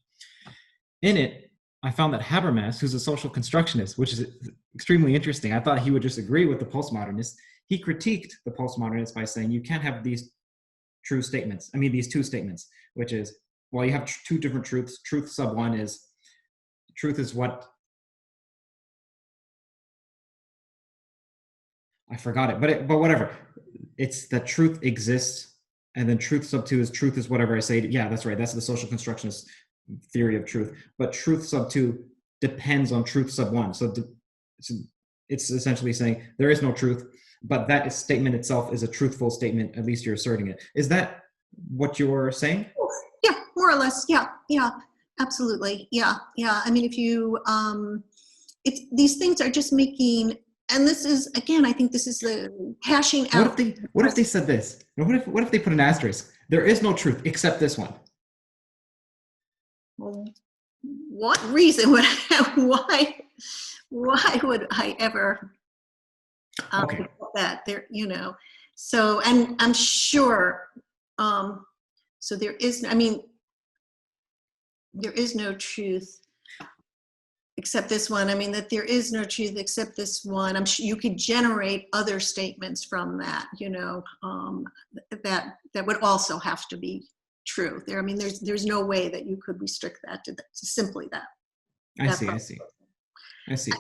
In it, I found that Habermas, who's a social constructionist, which is extremely interesting. I thought he would just agree with the postmodernists. He critiqued the postmodernists by saying you can't have these these two statements, which is, well, you have two different truths. Truth sub one is, truth is what, I forgot it, but whatever. It's that truth exists, and then truth sub two is, truth is whatever I say. Yeah, that's right. That's the social constructionist theory of truth. But truth sub two depends on truth sub one. So it's essentially saying there is no truth, but that statement itself is a truthful statement. At least you're asserting it. Is that what you're saying? Yeah, more or less. Yeah, absolutely. Yeah. I mean, if you, these things are just making, and this is, again, I think this is the hashing out. What if they said this? What if they put an asterisk? There is no truth except this one. Well, what reason would why would I ever Okay. that there, so, and I'm sure, so there is, I mean, there is no truth except this one. I mean, that there is no truth except this one. I'm sure you could generate other statements from that, that would also have to be true there. I mean, there's no way that you could restrict that to simply that. I see.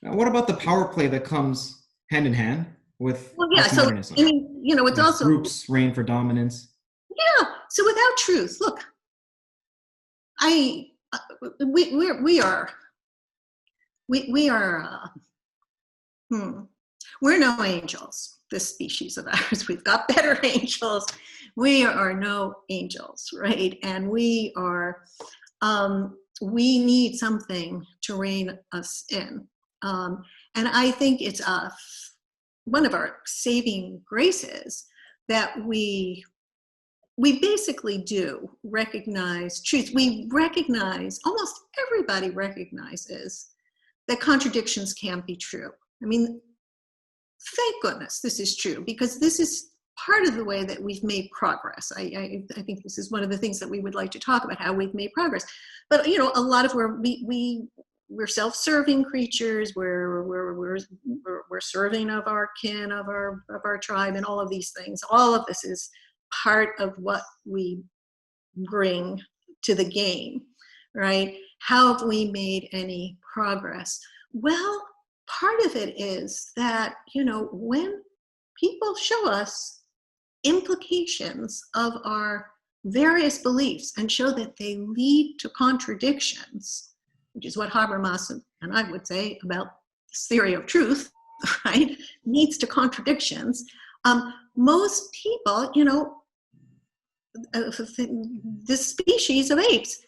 Now, what about the power play that comes hand in hand with postmodernism? So, I mean, it's also groups reign for dominance. Yeah. So without truth, look, we're no angels, this species of ours. We've got better angels. We are no angels, right? And we need something to rein us in. And I think it's one of our saving graces that we basically do recognize truth. We recognize, almost everybody recognizes that contradictions can't be true. I mean, thank goodness this is true, because this is part of the way that we've made progress. I think this is one of the things that we would like to talk about, how we've made progress. But a lot of where we're self-serving creatures, we're serving of our kin, of our tribe, and all of these things. All of this is part of what we bring to the game, right? How have we made any progress? Well, part of it is that, when people show us implications of our various beliefs and show that they lead to contradictions, which is what Habermas and I would say about this theory of truth, right, leads to contradictions. Most people, this species of apes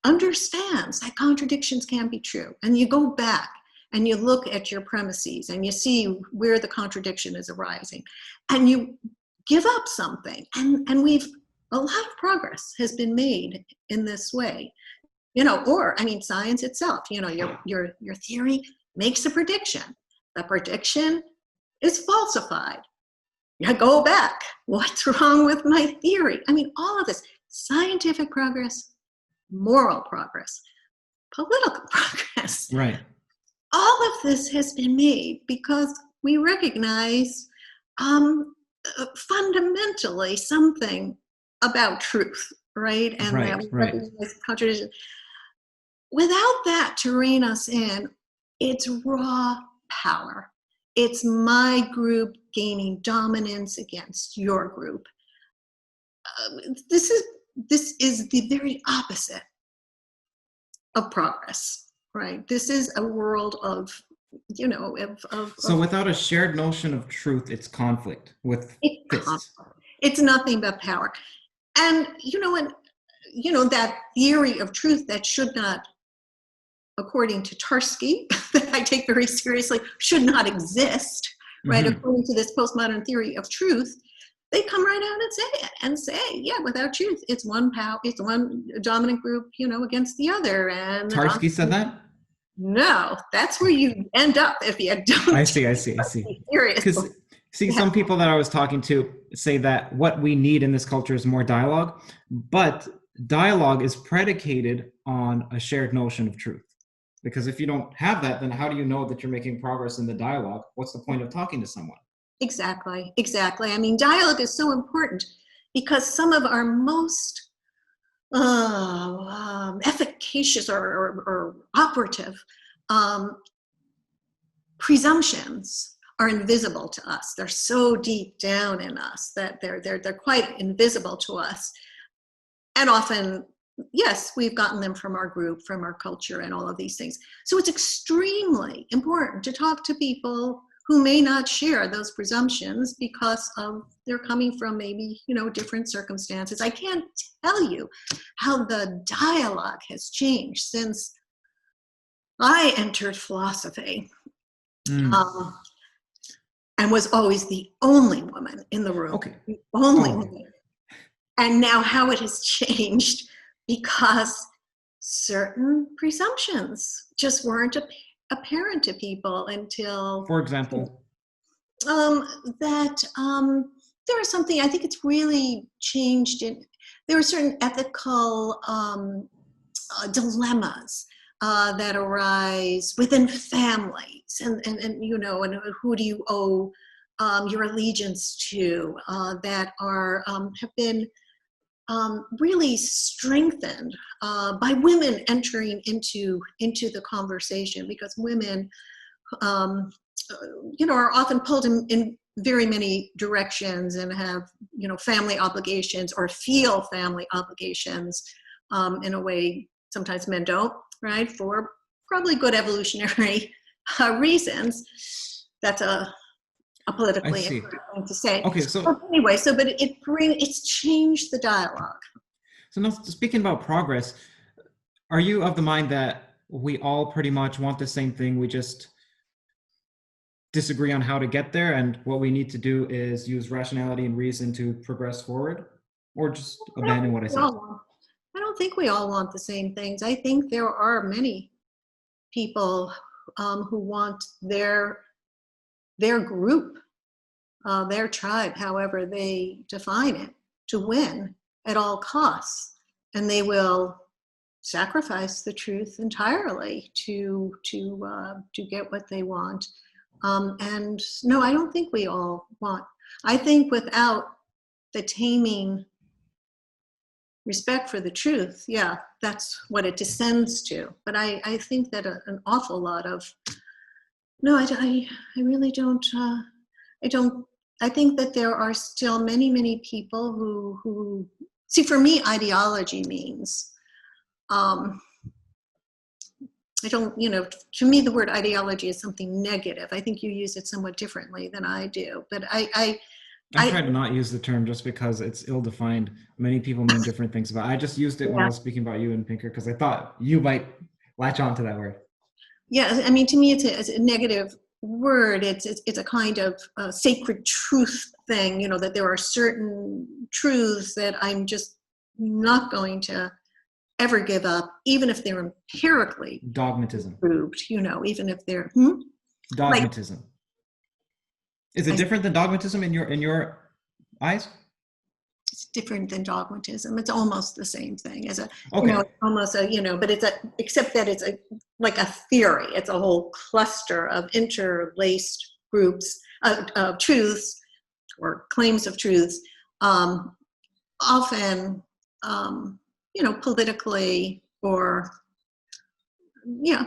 understands that contradictions can be true. And you go back and you look at your premises and you see where the contradiction is arising, and you give up something. And a lot of progress has been made in this way. Science itself, your theory makes a prediction. The prediction is falsified. I go back. What's wrong with my theory? I mean, all of this scientific progress, moral progress, political progress. Right. All of this has been made because we recognize fundamentally something about truth, right? And that we recognize contradiction. Without that to rein us in, it's raw power. It's my group gaining dominance against your group. This is the very opposite of progress, right? This is a world of. So without a shared notion of truth, it's conflict with fists. It's nothing but power. And that theory of truth that should not, according to Tarski, that I take very seriously, should not exist, right? Mhm. According to this postmodern theory of truth, they come right out and say it and say, yeah, without truth, it's one dominant group, against the other. And the Tarski said dominant, that? no, that's where you end up if you don't I take see. it seriously. Because, see, Yeah, some people that I was talking to say that what we need in this culture is more dialogue, but dialogue is predicated on a shared notion of truth. Because if you don't have that, then how do you know that you're making progress in the dialogue? What's the point of talking to someone? exactly. I mean, dialogue is so important because some of our most efficacious or operative um, presumptions are invisible to us. They're so deep down in us that they're quite invisible to us. And often, yes, we've gotten them from our group, from our culture, and all of these things. So it's extremely important to talk to people who may not share those presumptions because they're coming from maybe, different circumstances. I can't tell you how the dialogue has changed since I entered philosophy. Mm. Um, and was always the only woman in the room. Okay. The only Oh, woman. And now how it has changed because certain presumptions just weren't apparent to people until for example. that there was something, I think it's really changed there are certain ethical dilemmas that arise within families and who do you owe your allegiance to that have been really strengthened by women entering into the conversation because women are often pulled in very many directions and have family obligations or feel family obligations in a way sometimes men don't, right, for probably good evolutionary reasons. That's a I politically see. incorrect thing to say. Okay, But so anyway, but it's changed the dialogue. now speaking about progress, are you of the mind that we all pretty much want the same thing? We just disagree on how to get there, and what we need to do is use rationality and reason to progress forward, or just abandon what I said? I don't think we all want the same things. I think there are many people who want their group, their tribe, however they define it, to win at all costs, and they will sacrifice the truth entirely to get what they want. And no, I don't think we all want. I think without the taming respect for the truth, yeah, that's what it descends to. But I think that an awful lot of no, I really don't. I don't. I think that there are still many people who see. For me, ideology means. I don't. To me, the word ideology is something negative. I think you use it somewhat differently than I do. But I try to not use the term just because it's ill-defined. Many people mean different things about it. I just used it when I yeah. was speaking about you and Pinker because I thought you might latch on to that word. Yeah, I mean, to me, it's a negative word. It's a kind of sacred truth thing. That there are certain truths that I'm just not going to ever give up, even if they're empirically Dogmatism. proved. Even if they're Dogmatism. Is it different than dogmatism in your eyes? It's different than dogmatism. It's almost the same thing as Okay. almost but except that it's like a theory. It's a whole cluster of interlaced groups of truths or claims of truths, often, politically or,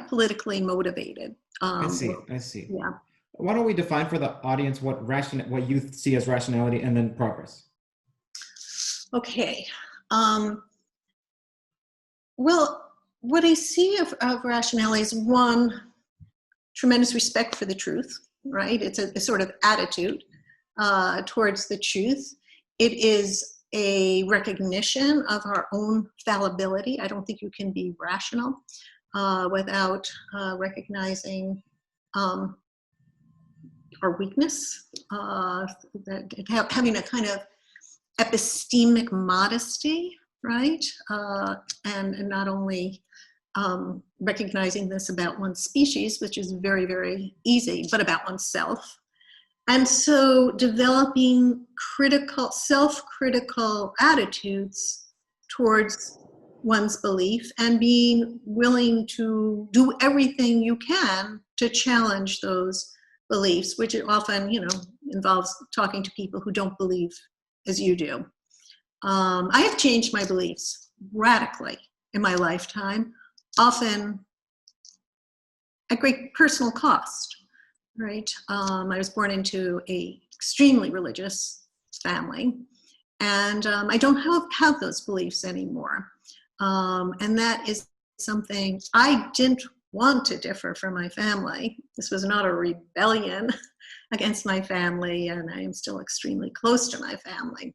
politically motivated. I see. Yeah. Why don't we define for the audience what you see as rationality and then progress? Okay. Well, what I see of rationality is one, tremendous respect for the truth, right? It's a sort of attitude towards the truth. It is a recognition of our own fallibility. I don't think you can be rational without recognizing our weakness, having a kind of epistemic modesty, right? And not only recognizing this about one's species, which is very, very easy, but about oneself. And so developing critical, self-critical attitudes towards one's belief and being willing to do everything you can to challenge those beliefs, which often, involves talking to people who don't believe as you do. I have changed my beliefs radically in my lifetime, often at great personal cost, right? I was born into a extremely religious family, and I don't have those beliefs anymore. And that is something I didn't want to differ from my family. This was not a rebellion against my family, and I am still extremely close to my family.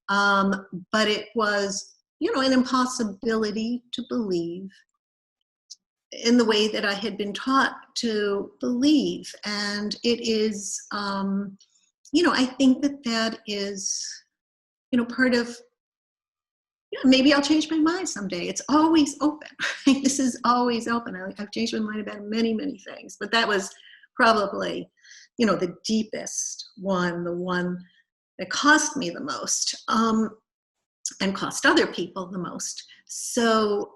But it was, an impossibility to believe in the way that I had been taught to believe. And it is, I think that is, part of, maybe I'll change my mind someday. It's always open. Right? This is always open. I've changed my mind about many, many things, but that was probably, the deepest one, the one that cost me the most, and cost other people the most. So,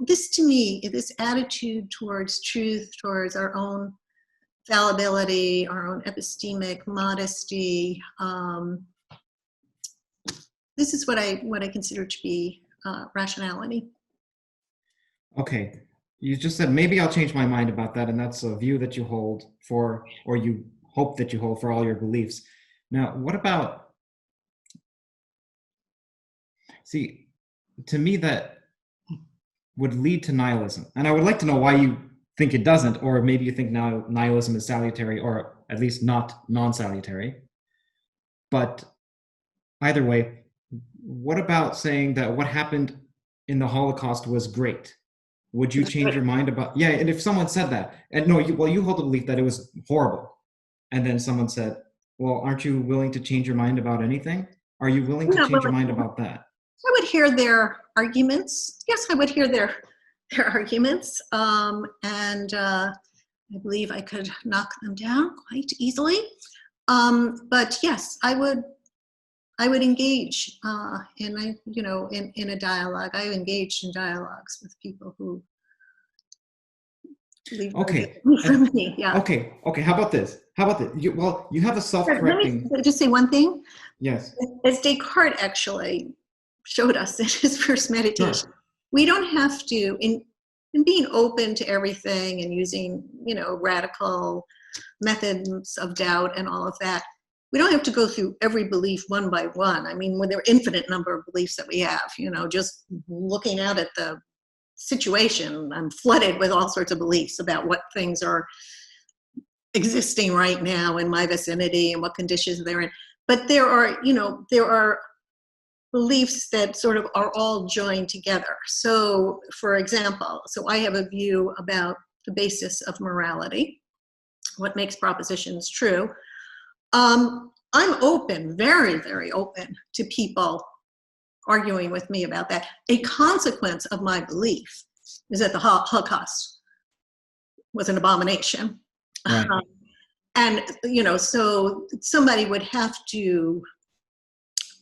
this to me, this attitude towards truth, towards our own fallibility, our own epistemic modesty, this is what I consider to be rationality. Okay, you just said maybe I'll change my mind about that, and that's a view that you hold for, or you hope that you hold for all your beliefs. Now, what about, see, to me that would lead to nihilism. And I would like to know why you think it doesn't, or maybe you think now nihilism is salutary, or at least not non-salutary. But either way, what about saying that what happened in the Holocaust was great? Would you change your mind about, and if someone said that, and no, you hold the belief that it was horrible, and then someone said, well, aren't you willing to change your mind about anything? Are you willing to change your mind about that? I would hear their arguments. Yes, I would hear their arguments, and I believe I could knock them down quite easily. But yes, I would engage in a dialogue. I've engaged in dialogues with people who believe from me. Yeah. Okay. How about this? You have a self-correcting. Let me just say one thing. Yes. As Descartes actually showed us in his first meditation, sure. We don't have to, in being open to everything and using, radical methods of doubt and all of that, we don't have to go through every belief one by one. I mean, when there are infinite number of beliefs that we have, just looking out at the situation, I'm flooded with all sorts of beliefs about what things are existing right now in my vicinity and what conditions they're in. But there are beliefs that sort of are all joined together. So, for example, I have a view about the basis of morality, what makes propositions true. I'm open, very, very open to people arguing with me about that. A consequence of my belief is that the Holocaust was an abomination. Right. And, so somebody would have to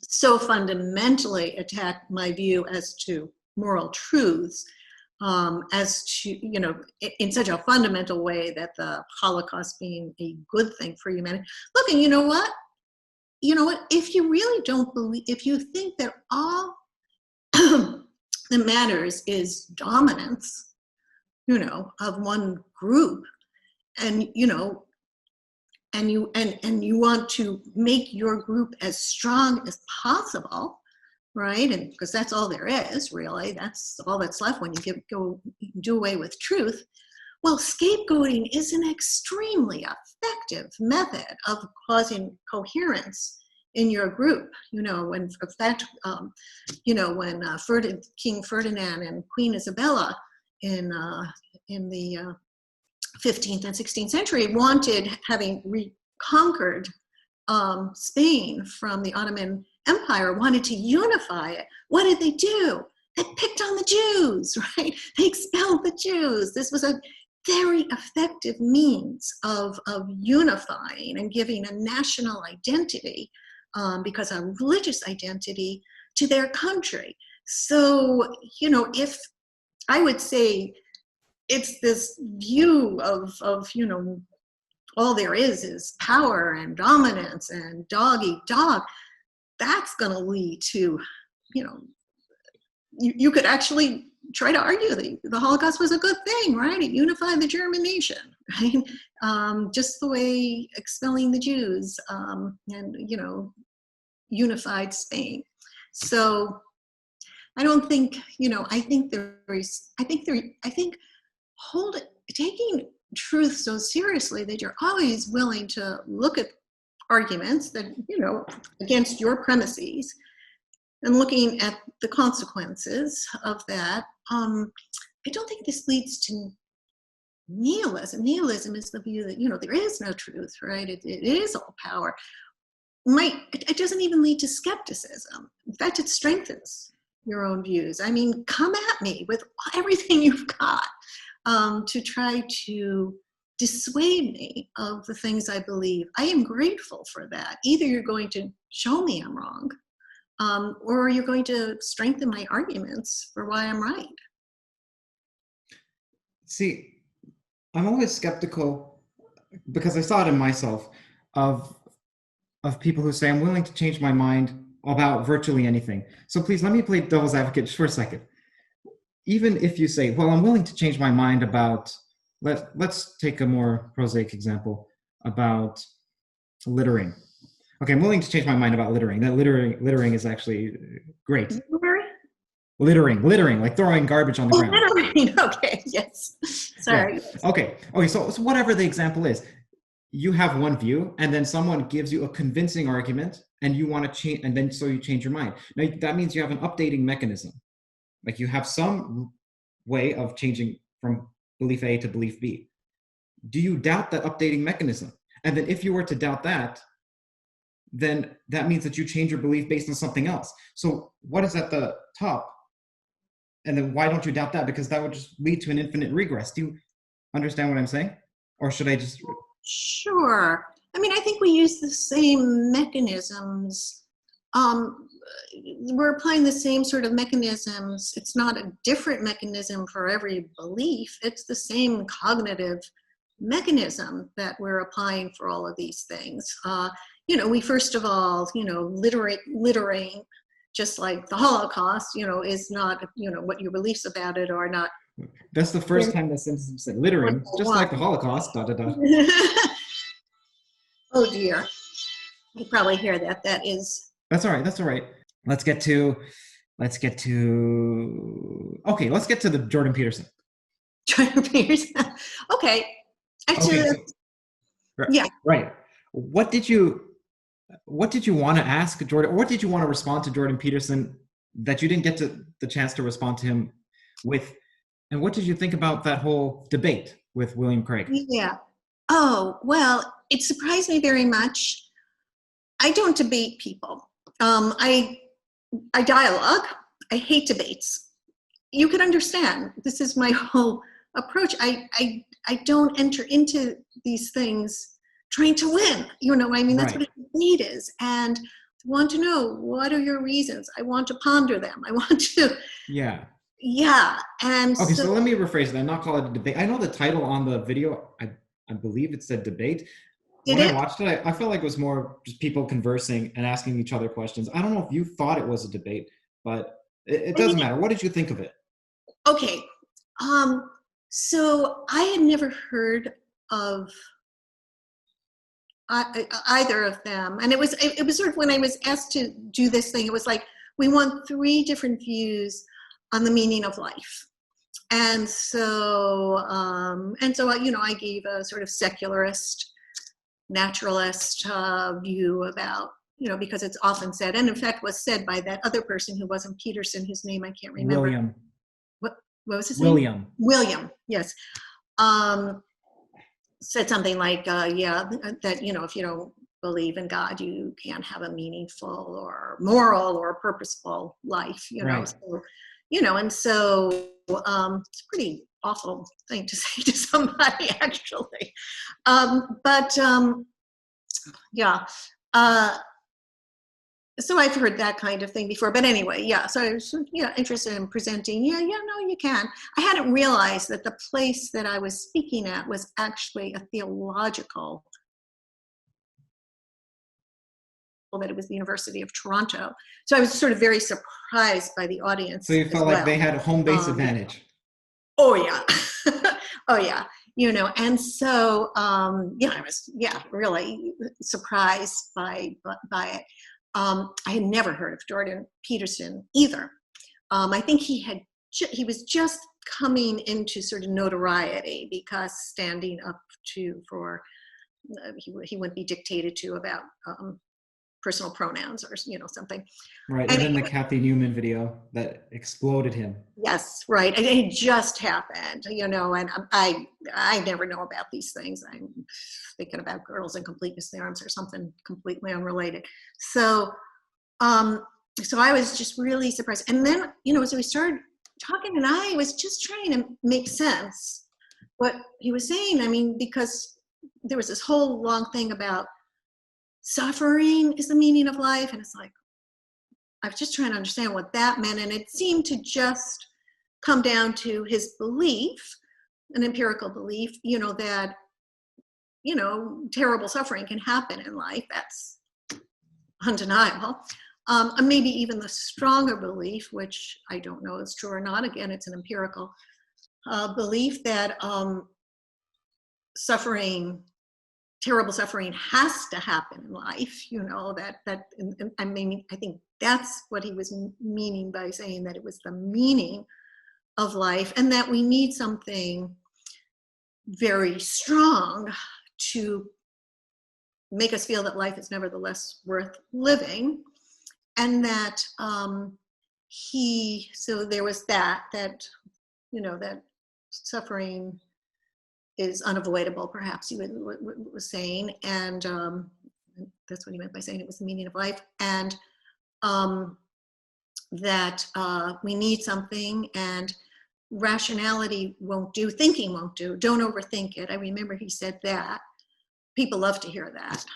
so fundamentally attack my view as to moral truths, as to, in such a fundamental way that the Holocaust being a good thing for humanity. Look, and you know what? If you really don't believe, if you think that all that matters is dominance, of one group, and you want to make your group as strong as possible, right? And because that's all there is, really, that's all that's left when you do away with truth. Well, scapegoating is an extremely effective method of causing coherence in your group. When that, when King Ferdinand and Queen Isabella in the 15th and 16th century wanted, having reconquered Spain from the Ottoman Empire, wanted to unify it. What did they do? They picked on the Jews, right? They expelled the Jews. This was a very effective means of unifying and giving a national identity, because of religious identity, to their country. So, if I would say it's this view of all there is power and dominance and dog eat dog, that's going to lead to, you could actually try to argue that the Holocaust was a good thing, right? It unified the German nation, right? Just the way expelling the Jews and unified Spain. So I don't think, I think taking truth so seriously that you're always willing to look at arguments that, against your premises, and looking at the consequences of that. I don't think this leads to nihilism. Nihilism is the view that, there is no truth, right? It is all power. It doesn't even lead to skepticism. In fact, it strengthens your own views. I mean, come at me with everything you've got to try to dissuade me of the things I believe. I am grateful for that. Either you're going to show me I'm wrong, or you're going to strengthen my arguments for why I'm right. See, I'm always skeptical, because I saw it in myself, of people who say, I'm willing to change my mind about virtually anything. So please let me play devil's advocate just for a second. Even if you say, well, I'm willing to change my mind about, let's take a more prosaic example, about littering. Okay, I'm willing to change my mind about littering. That littering is actually great. Littering, like throwing garbage on the ground. Littering, okay, yes. Sorry. Yeah. Okay, so whatever the example is, you have one view, and then someone gives you a convincing argument, and you want to change, and then so you change your mind. Now, that means you have an updating mechanism. Like, you have some way of changing from belief A to belief B. Do you doubt that updating mechanism? And then if you were to doubt that, then that means that you change your belief based on something else. So what is at the top? And then why don't you doubt that? Because that would just lead to an infinite regress. Do you understand what I'm saying? Or should I just... Sure. I mean, I think we use the same mechanisms. We're applying the same sort of mechanisms. It's not a different mechanism for every belief. It's the same cognitive mechanism that we're applying for all of these things. We first of all, littering, just like the Holocaust, is not, what your beliefs about it are not. That's the first time that sentence said littering, just like the Holocaust, ... Oh dear. You probably hear that. That is. That's all right. Let's get to the Jordan Peterson. Jordan Peterson. Okay. Actually, yeah. Right. What did you want to ask Jordan? Or what did you want to respond to Jordan Peterson that you didn't get the chance to respond to him with? And what did you think about that whole debate with William Craig? Yeah. Oh, well, it surprised me very much. I don't debate people. I dialogue. I hate debates. You can understand. This is my whole approach. I don't enter into these things trying to win. That's what a debate is. And I want to know, what are your reasons? I want to ponder them. I want to. Yeah. Yeah. And okay, so let me rephrase that, not call it a debate. I know the title on the video, I believe it said debate. When I watched it, I felt like it was more just people conversing and asking each other questions. I don't know if you thought it was a debate, but it doesn't matter. What did you think of it? Okay. So I had never heard of either of them. And it was sort of, when I was asked to do this thing, it was like, we want 3 different views on the meaning of life. And so, I gave a sort of secularist, naturalist view about, because it's often said, and in fact was said by that other person who wasn't Peterson, whose name I can't remember. William. What was his William. name? William, yes. Said something like, that, if you don't believe in God, you can't have a meaningful or moral or purposeful life, Right. So, and so it's a pretty awful thing to say to somebody, actually. So I've heard that kind of thing before, but anyway, so I was interested in presenting. No, you can. I hadn't realized that the place that I was speaking at was actually a theological, that it was the University of Toronto. So I was sort of very surprised by the audience. So you felt like they had a home base advantage. Oh yeah. Oh yeah. And so I was really surprised by it. I had never heard of Jordan Peterson either. I think he was just coming into sort of notoriety because standing up for he wouldn't be dictated to about personal pronouns or something. Right, and then the Kathy Newman video that exploded him. Yes, right. And it just happened, and I never know about these things. I'm thinking about Girls in Completeness Theorems or something completely unrelated. So I was just really surprised. And then, as we started talking, and I was just trying to make sense what he was saying. I mean, because there was this whole long thing about suffering is the meaning of life. And it's like, I was just trying to understand what that meant. And it seemed to just come down to his belief, an empirical belief, that, terrible suffering can happen in life. That's undeniable. And maybe even the stronger belief, which I don't know is true or not. Again, it's an empirical belief that terrible suffering has to happen in life, I think that's what he was meaning by saying that it was the meaning of life, and that we need something very strong to make us feel that life is nevertheless worth living. And that so there was that suffering is unavoidable, perhaps he was saying, and that's what he meant by saying it was the meaning of life, and that we need something, and rationality won't do, thinking won't do, don't overthink it. I remember he said that. People love to hear that.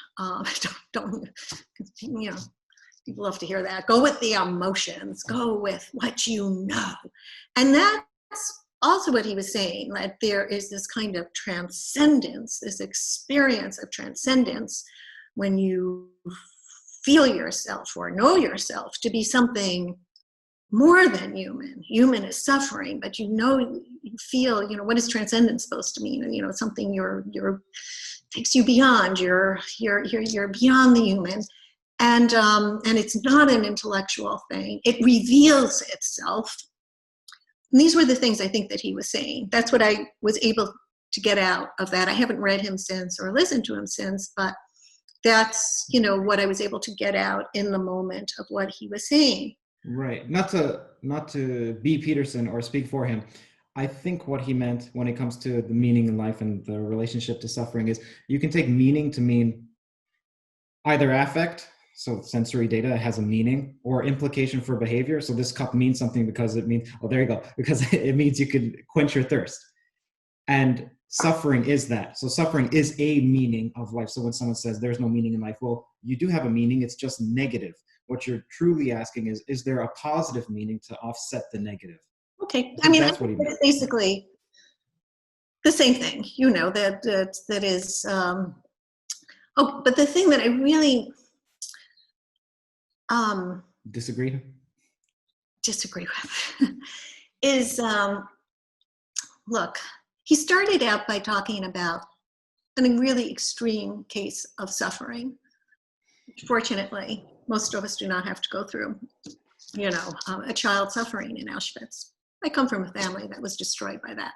People love to hear that. Go with the emotions, go with what you know. And that's also what he was saying, that there is this kind of transcendence, this experience of transcendence when you feel yourself or know yourself to be something more than human. Human is suffering, but you feel, what is transcendence supposed to mean? Something takes you beyond, you're beyond the human. And it's not an intellectual thing. It reveals itself. And these were the things I think that he was saying. That's what I was able to get out of that. I haven't read him since or listened to him since, but that's, what I was able to get out in the moment of what he was saying. Right. Not to be Peterson or speak for him. I think what he meant when it comes to the meaning in life and the relationship to suffering is you can take meaning to mean either affect, so sensory data has a meaning, or implication for behavior. So this cup means something because it means, oh, there you go, because it means you could quench your thirst. And suffering is that. So suffering is a meaning of life. So when someone says there's no meaning in life, well, you do have a meaning, it's just negative. What you're truly asking is there a positive meaning to offset the negative? Okay, that's what he meant. It's basically the same thing, that is, but the thing that I really disagree with is, look, he started out by talking about a really extreme case of suffering. Fortunately, most of us do not have to go through, a child suffering in Auschwitz. I come from a family that was destroyed by that.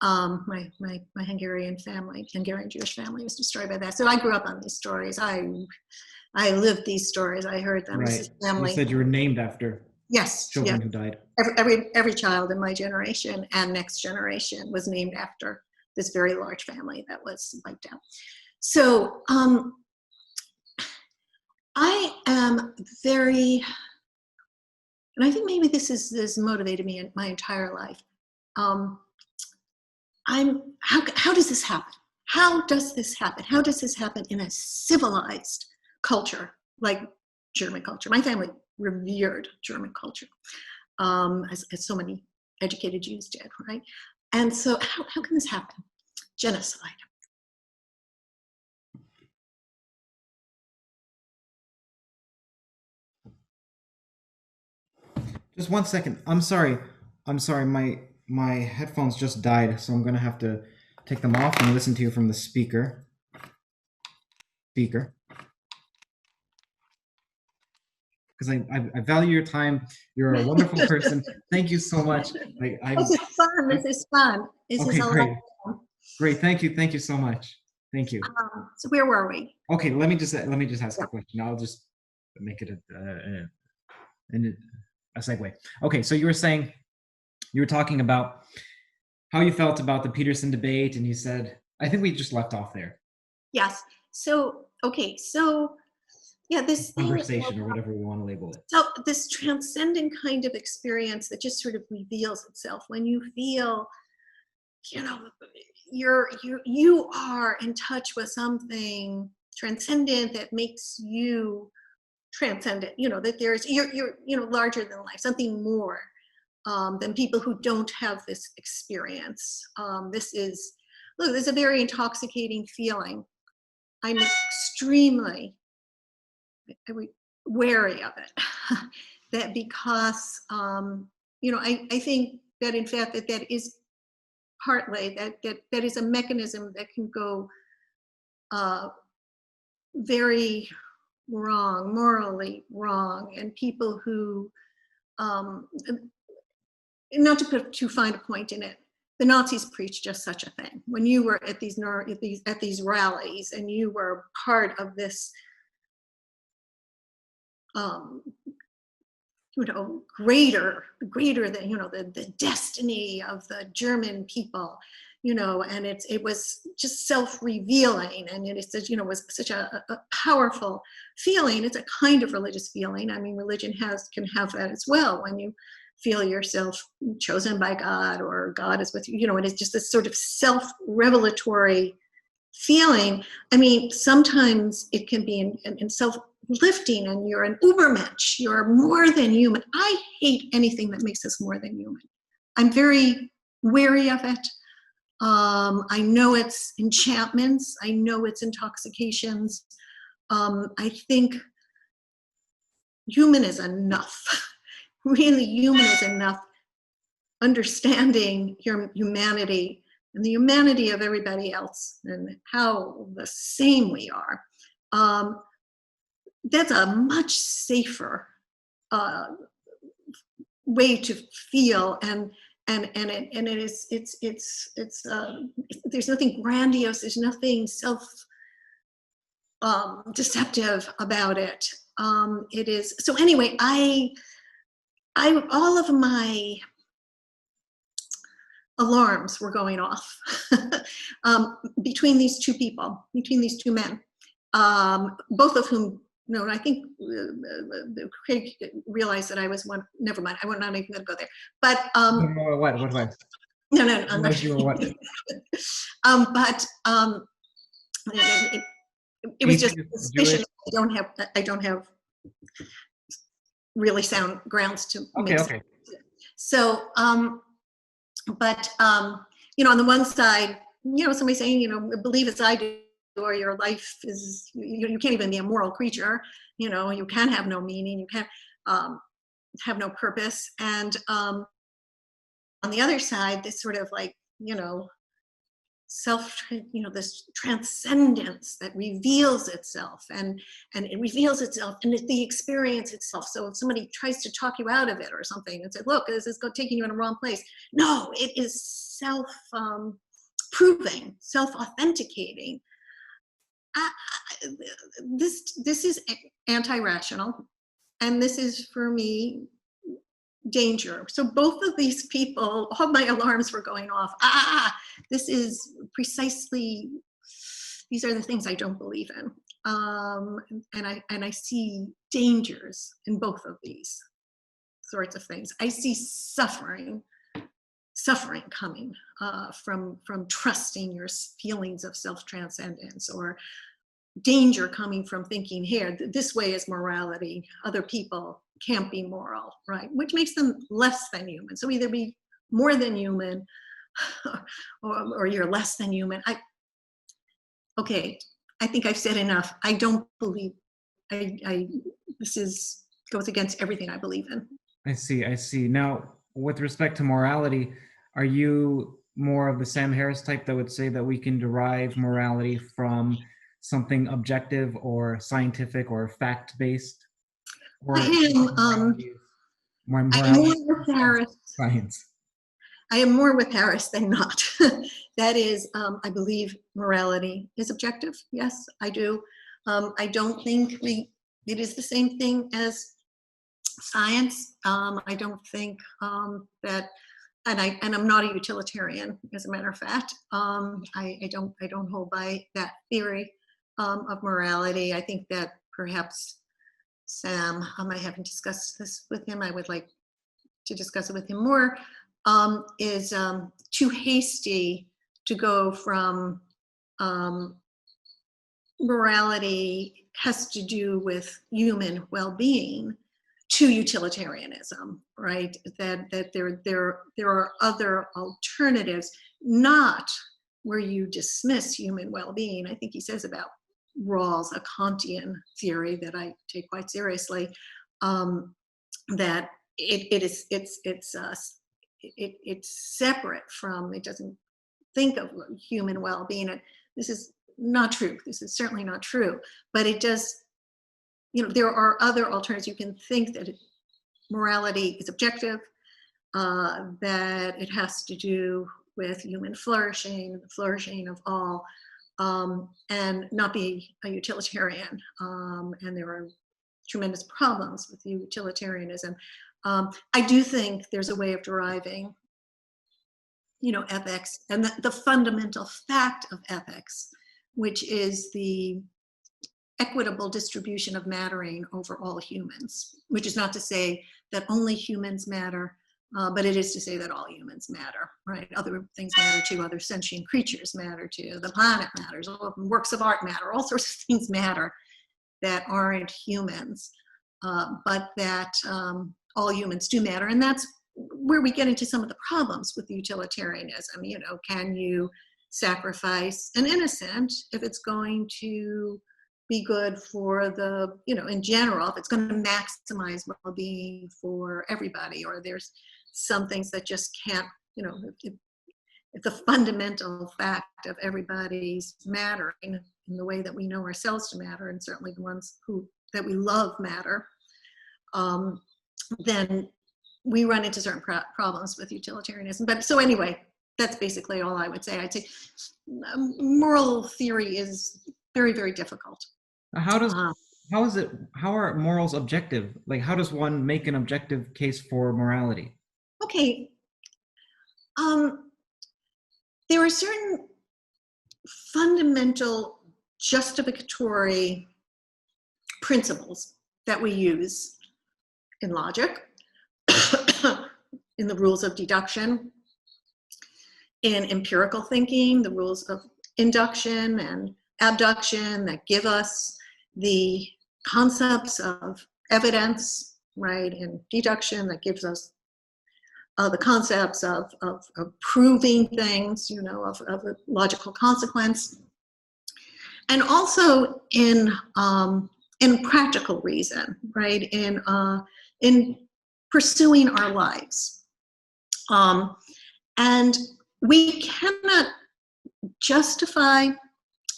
My Hungarian Jewish family was destroyed by that. So I grew up on these stories. I I lived these stories. I heard them. This is Right. You family. said you were named after Yes, children yes. who died. Every child in my generation and next generation was named after this very large family that was wiped out. So I am very, and I think maybe this motivated me in my entire life. How does this happen? How does this happen? How does this happen in a civilized culture like German culture? My family revered German culture, as so many educated Jews did, right? And so how can this happen? Genocide. Just 1 second. I'm sorry. My headphones just died, so I'm gonna have to take them off and listen to you from the speaker. Because I value your time. You're a wonderful person. Thank you so much. This is fun. This is fun. This Okay, is a lot great. of fun. Great. Thank you so much. Thank you. So where were we? Okay, let me just ask Yeah. a question. I'll just make it a segue. Okay, so you were talking about how you felt about the Peterson debate, and you said, I think we just left off there. Yes. So okay. So yeah, this thing. Conversation or whatever we want to label it. So this transcendent kind of experience that just sort of reveals itself when you feel, you know, you are in touch with something transcendent that makes you transcendent. You know that there's you're larger than life, something more than people who don't have this experience. This is a very intoxicating feeling. I'm extremely wary of it. That because I think that in fact that is partly that is a mechanism that can go very wrong, morally wrong, and people who not to put too fine a point in it, the Nazis preached just such a thing. When you were at these rallies and you were part of this greater than the destiny of the German people, and it was just self-revealing, and it was such a powerful feeling. It's a kind of religious feeling. I mean, religion can have that as well, when you feel yourself chosen by God, or God is with you. It is just this sort of self-revelatory feeling. I mean, sometimes it can be in self-lifting, and you're an Ubermensch, you're more than human. I hate anything that makes us more than human. I'm very wary of it. I know it's enchantments. I know it's intoxications. I think human is enough. Really, human is enough. Understanding your humanity and the humanity of everybody else and how the same we are. That's a much safer way to feel, and it is there's nothing grandiose, there's nothing deceptive about it. It is so. Anyway, I all of my alarms were going off between these two people, between these two men, both of whom. No, I think Craig realized that I was one. Never mind. I'm not even going to go there. But What? No, I'm not. What? But it was just a suspicion. I don't have really sound grounds to make sense. So, but on the one side, somebody saying, believe as I do, or your life is, you can't even be a moral creature. You can have no meaning. You can't have no purpose. And on the other side, this sort of this transcendence that reveals itself, and it reveals itself, and the experience itself. So if somebody tries to talk you out of it or something and say, look, this is taking you in a wrong place. No, it is self-proving, self-authenticating. this is anti-rational, and this is for me danger. So both of these people, all my alarms were going off. This is precisely, these are the things I don't believe in. And I see dangers in both of these sorts of things. I see suffering coming from trusting your feelings of self-transcendence, or danger coming from thinking, here, this way is morality, other people can't be moral, right? Which makes them less than human. So either be more than human or you're less than human. Okay, I think I've said enough. I don't believe, this goes against everything I believe in. I see. Now, with respect to morality, are you more of the Sam Harris type that would say that we can derive morality from something objective or scientific or fact-based? Or I am more with Harris. Science. I am more with Harris than not. That is, I believe morality is objective. Yes, I do. I don't think it is the same thing as science. I don't think that, and I'm not a utilitarian, as a matter of fact. I don't hold by that theory of morality. I think that perhaps Sam, I haven't discussed this with him. I would like to discuss it with him more. Is too hasty to go from morality has to do with human well-being to utilitarianism, right? That there are other alternatives, not where you dismiss human well-being. I think he says about Rawls, a Kantian theory that I take quite seriously, that it's separate from, it doesn't think of human well-being. This is not true. This is certainly not true, but it does, there are other alternatives. You can think that morality is objective, that it has to do with human flourishing, the flourishing of all, and not be a utilitarian. And there are tremendous problems with utilitarianism. I do think there's a way of deriving, ethics, and the fundamental fact of ethics, which is the equitable distribution of mattering over all humans, which is not to say that only humans matter, but it is to say that all humans matter, right? Other things matter too, other sentient creatures matter too, the planet matters, all works of art matter, all sorts of things matter that aren't humans, but that all humans do matter. And that's where we get into some of the problems with utilitarianism. Can you sacrifice an innocent if it's going to be good for the, in general, if it's going to maximize well-being for everybody, or there's some things that just can't, if the fundamental fact of everybody's mattering in the way that we know ourselves to matter, and certainly the ones that we love matter, then we run into certain problems with utilitarianism. But so anyway, that's basically all I would say. I'd say moral theory is very, very difficult. How are morals objective? Like, how does one make an objective case for morality? Okay. There are certain fundamental justificatory principles that we use in logic, in the rules of deduction, in empirical thinking, the rules of induction and abduction that give us the concepts of evidence, right, and deduction that gives us the concepts of proving things, of a logical consequence, and also in practical reason, right, in pursuing our lives. And we cannot justify,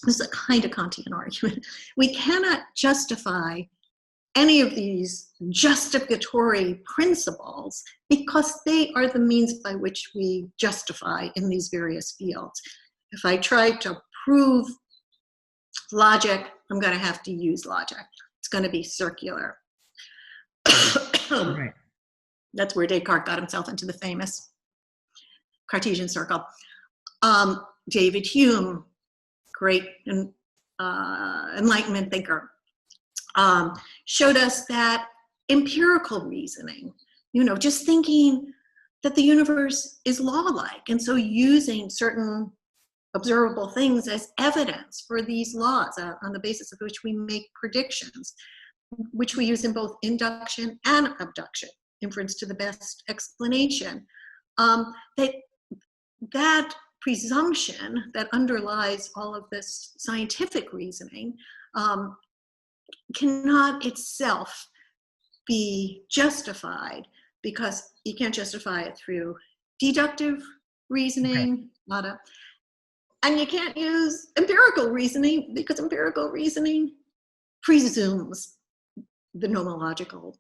this is a kind of Kantian argument, we cannot justify any of these justificatory principles because they are the means by which we justify in these various fields. If I try to prove logic I'm going to have to use logic. It's going to be circular. Right. That's where Descartes got himself into the famous Cartesian circle. David Hume, great Enlightenment thinker, showed us that empirical reasoning, just thinking that the universe is law-like, and so using certain observable things as evidence for these laws on the basis of which we make predictions, which we use in both induction and abduction, inference to the best explanation. That presumption that underlies all of this scientific reasoning cannot itself be justified, because you can't justify it through deductive reasoning, and you can't use empirical reasoning, because empirical reasoning presumes the nomological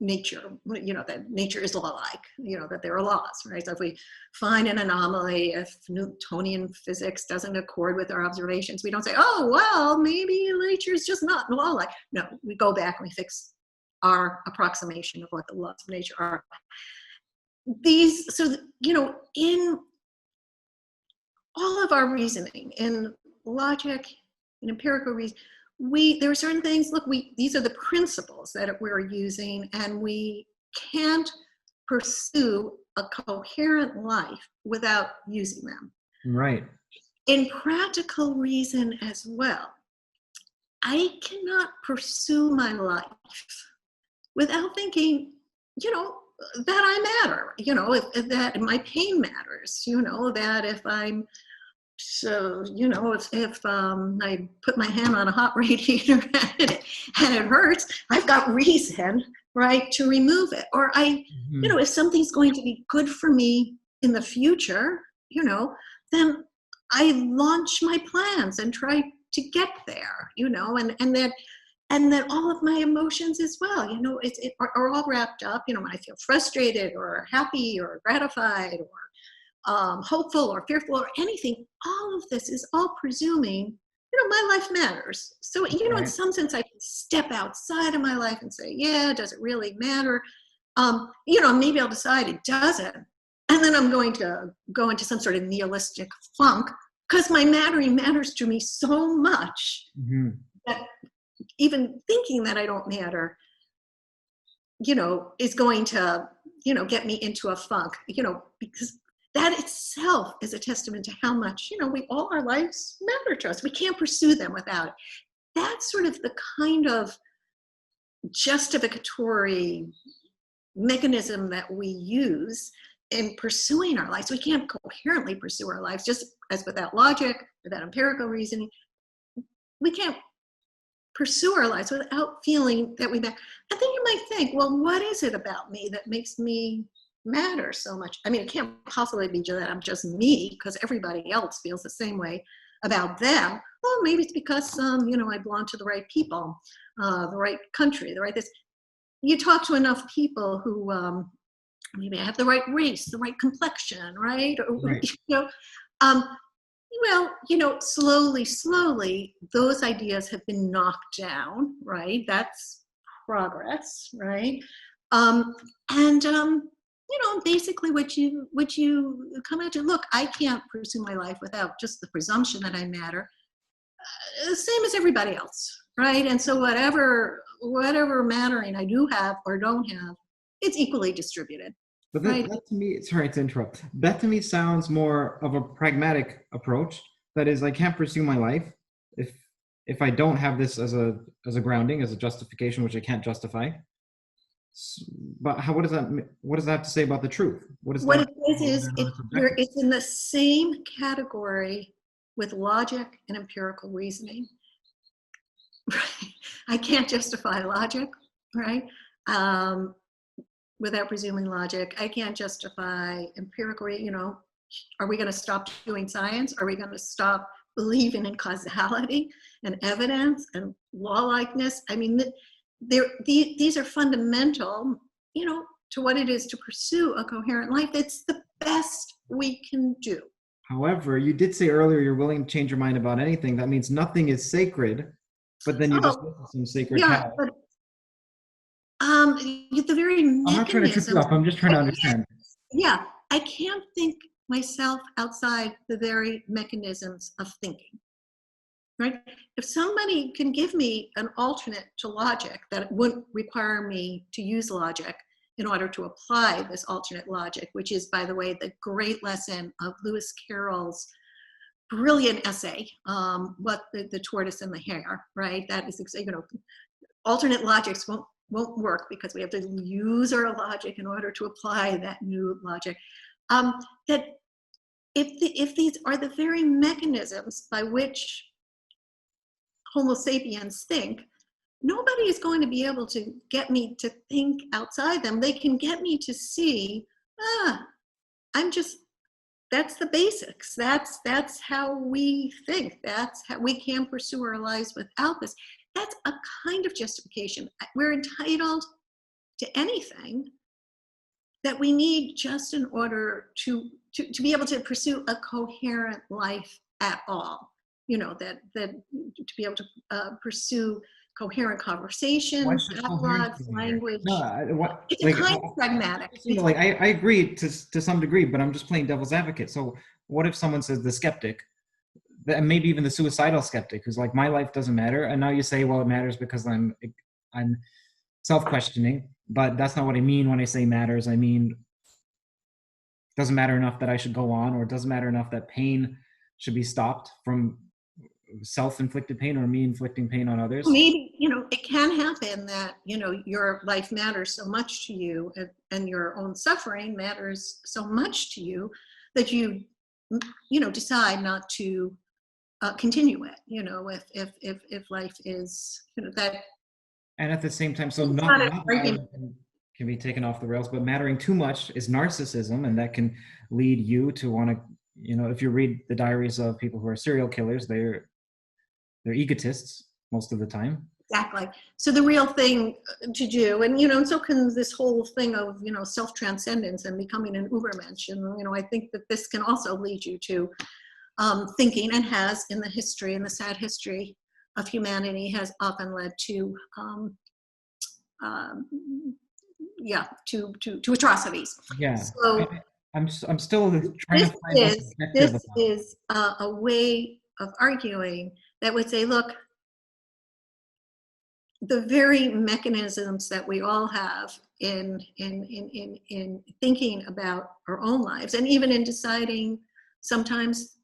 nature, that nature is law-like, that there are laws, right? So if we find an anomaly, if Newtonian physics doesn't accord with our observations, we don't say, oh, well, maybe nature is just not law-like. No, we go back and we fix our approximation of what the laws of nature are. In all of our reasoning, in logic, in empirical reasoning, there are certain things, these are the principles that we're using, and we can't pursue a coherent life without using them. Right. In practical reason as well, I cannot pursue my life without thinking, that I matter, that my pain matters, that if I'm, so, if I put my hand on a hot radiator and it hurts, I've got reason, right, to remove it. Or if something's going to be good for me in the future, then I launch my plans and try to get there, and that all of my emotions as well, are all wrapped up, when I feel frustrated or happy or gratified or hopeful or fearful or anything, all of this is all presuming, my life matters. So, in some sense, I can step outside of my life and say, yeah, does it really matter? Maybe I'll decide it doesn't. And then I'm going to go into some sort of nihilistic funk, because my mattering matters to me so much that even thinking that I don't matter, is going to, get me into a funk, because that itself is a testament to how much, all our lives matter to us. We can't pursue them without it. That's sort of the kind of justificatory mechanism that we use in pursuing our lives. We can't coherently pursue our lives, just as without logic, without empirical reasoning. We can't pursue our lives without feeling that we matter. And then you might think, well, what is it about me that makes me matter so much? I mean, it can't possibly be that I'm just me, because everybody else feels the same way about them. Well, maybe it's because, I belong to the right people, the right country, the right this. You talk to enough people who maybe have the right race, the right complexion, right? Slowly, those ideas have been knocked down, right? That's progress, right? Basically what you come out to, look, I can't pursue my life without just the presumption that I matter, same as everybody else, right? And so whatever mattering I do have or don't have, it's equally distributed. But that to me, sorry to interrupt, that to me sounds more of a pragmatic approach. That is, I can't pursue my life if I don't have this as a grounding, as a justification, which I can't justify. But what does that have to say about the truth? It's in the same category with logic and empirical reasoning. Right? I can't justify logic, right? Without presuming logic. I can't justify empirical, are we going to stop doing science? Are we going to stop believing in causality and evidence and law-likeness? I mean, these are fundamental, to what it is to pursue a coherent life. It's the best we can do. However, you did say earlier you're willing to change your mind about anything. That means nothing is sacred, but then you just Oh, listed some sacred yeah, cows. but the very I'm not trying to trip you mechanisms, up. I'm just trying I to can't, understand. yeah, I can't think myself outside the very mechanisms of thinking, right? If somebody can give me an alternate to logic that wouldn't require me to use logic in order to apply this alternate logic, which is, by the way, the great lesson of Lewis Carroll's brilliant essay, what the tortoise and the hare, right? That is, alternate logics won't work because we have to use our logic in order to apply that new logic. That if these are the very mechanisms by which Homo sapiens think, nobody is going to be able to get me to think outside them. They can get me to see, I'm just, that's the basics. That's how we think. That's how we can pursue our lives without this. That's a kind of justification. We're entitled to anything that we need just in order to be able to pursue a coherent life at all. That to be able to pursue coherent Why conversations, should coherence dialogues, be here? language. No, It's a kind of pragmatic. I agree to some degree, but I'm just playing devil's advocate. So what if someone says the skeptic, and maybe even the suicidal skeptic, who's like, my life doesn't matter, and now you say, well, it matters because I'm self-questioning, but that's not what I mean when I say matters. I mean, doesn't matter enough that I should go on, or it doesn't matter enough that pain should be stopped from self-inflicted pain or me inflicting pain on others. Maybe, it can happen that, your life matters so much to you, and your own suffering matters so much to you that you decide not to continue it, if life is, that. And at the same time, so It's not not an mattering argument. can be taken off the rails, but mattering too much is narcissism, and that can lead you to want to, if you read the diaries of people who are serial killers, they're egotists most of the time. Exactly. So the real thing to do, and so can this whole thing of self-transcendence and becoming an Ubermensch, and I think that this can also lead you to thinking, and has in the history, in the sad history of humanity, has often led to to atrocities. Yeah. So I'm still trying to find this what's objective about it. is a way of arguing that would say, look, the very mechanisms that we all have in thinking about our own lives, and even in deciding sometimes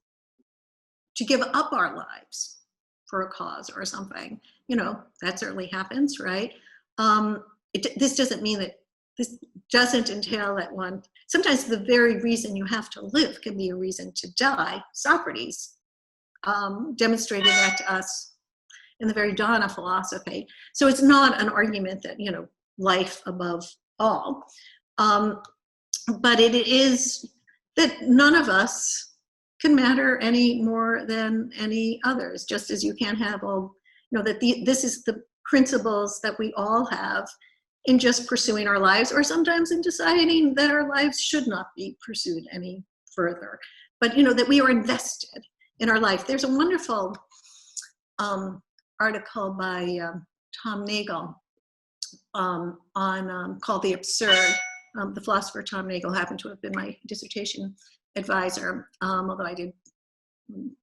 to give up our lives for a cause or something, that certainly happens, right? This doesn't mean that this doesn't entail that one. Sometimes the very reason you have to live can be a reason to die. Socrates demonstrated that to us in the very dawn of philosophy. So it's not an argument that, life above all. But it is that none of us can matter any more than any others, just as you can't have all, that this is the principles that we all have in just pursuing our lives, or sometimes in deciding that our lives should not be pursued any further. But, that we are invested in our life. There's a wonderful article by Tom Nagel on called The Absurd. The philosopher Tom Nagel happened to have been my dissertation advisor, although I did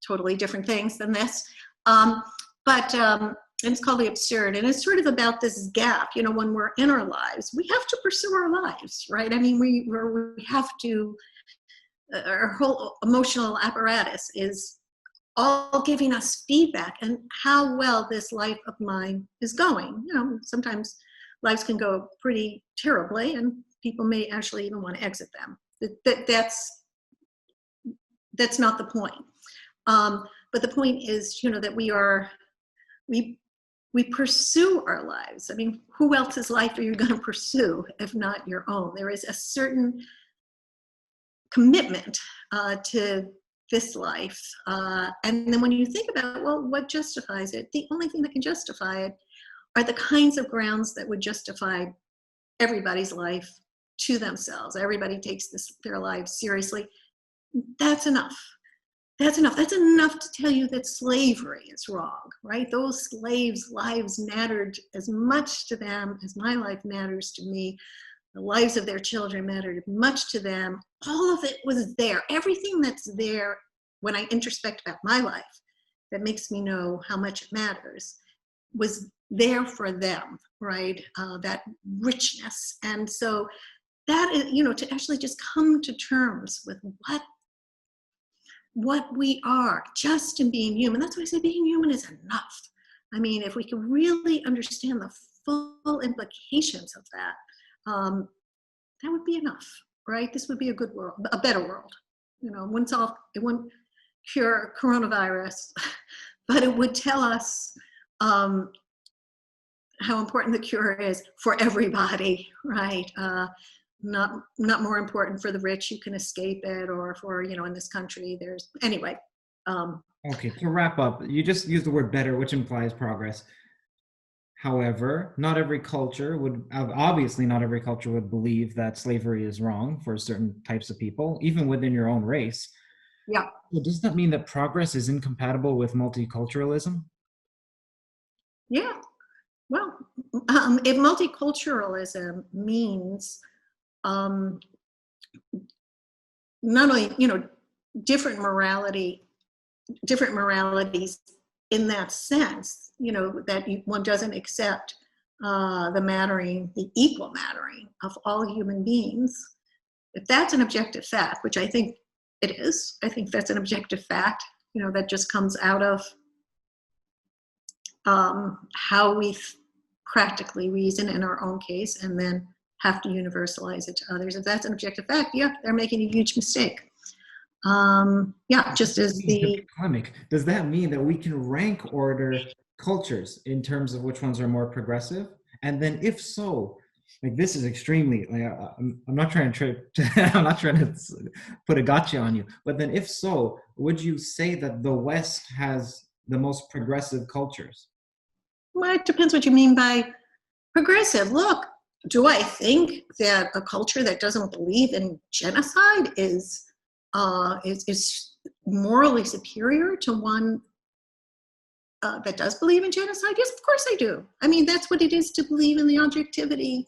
totally different things than this. And it's called The Absurd, and it's sort of about this gap, when we're in our lives, we have to pursue our lives, right? I mean, we have to, our whole emotional apparatus is all giving us feedback and how well this life of mine is going. Sometimes lives can go pretty terribly, and people may actually even want to exit them. That's not the point. But the point is, that we pursue our lives. I mean, who else's life are you going to pursue if not your own? There is a certain commitment to this life. And then when you think about, well, what justifies it? The only thing that can justify it are the kinds of grounds that would justify everybody's life to themselves. Everybody takes their lives seriously. That's enough. That's enough. That's enough to tell you that slavery is wrong, right? Those slaves' lives mattered as much to them as my life matters to me. The lives of their children mattered much to them. All of it was there. Everything that's there when I introspect about my life that makes me know how much it matters was there for them, right? That richness. And so that is, to actually just come to terms with what we are just in being human. That's why I say being human is enough. I mean, if we can really understand the full implications of that, that would be enough, right? This would be a good world, a better world. It wouldn't cure coronavirus, but it would tell us how important the cure is for everybody, right? Not more important for the rich who can escape it, or for, in this country, anyway. Okay, to wrap up, you just used the word better, which implies progress. However, obviously not every culture would believe that slavery is wrong for certain types of people, even within your own race. Yeah. So does that mean that progress is incompatible with multiculturalism? Yeah. Well, if multiculturalism means not only, different moralities in that sense, that one doesn't accept the equal mattering of all human beings. If that's an objective fact, which I think it is, I think that's an objective fact, that just comes out of how we practically reason in our own case, and then have to universalize it to others. If that's an objective fact, yeah, they're making a huge mistake. Just as does that mean that we can rank order cultures in terms of which ones are more progressive? And then if so, this is extremely, I'm not trying to I'm not trying to put a gotcha on you, but then if so, would you say that the West has the most progressive cultures? Well, it depends what you mean by progressive. Look, do I think that a culture that doesn't believe in genocide is morally superior to one that does believe in genocide? Yes, of course I do. I mean, that's what it is to believe in the objectivity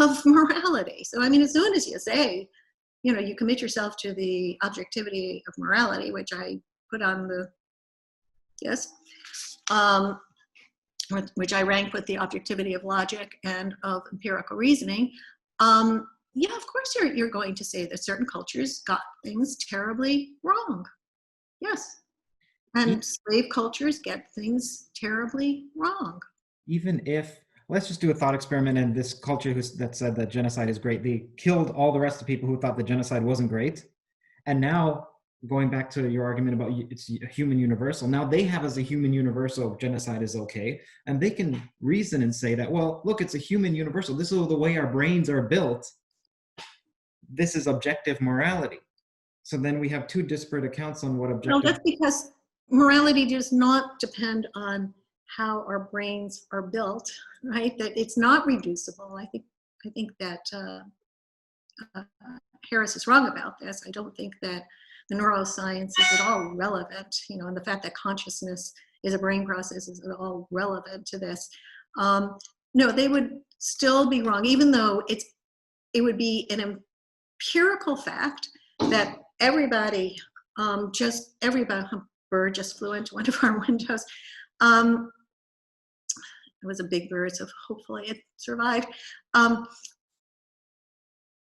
of morality. So, I mean, as soon as you say, you commit yourself to the objectivity of morality, which I put on which I rank with the objectivity of logic and of empirical reasoning. Of course you're going to say that certain cultures got things terribly wrong. Yes. And slave cultures get things terribly wrong. Even if, let's just do a thought experiment, and this culture that said that genocide is great, they killed all the rest of the people who thought that genocide wasn't great. And now, going back to your argument about it's a human universal, now they have as a human universal genocide is okay. And they can reason and say that, well, look, it's a human universal. This is the way our brains are built. This is objective morality. So then we have two disparate accounts on what objective. No, that's because morality does not depend on how our brains are built, right? That it's not reducible. I think that Harris is wrong about this. I don't think that the neuroscience is at all relevant, and the fact that consciousness is a brain process is at all relevant to this. No, they would still be wrong, even though it would be an empirical fact that everybody, bird just flew into one of our windows. It was a big bird, so hopefully it survived.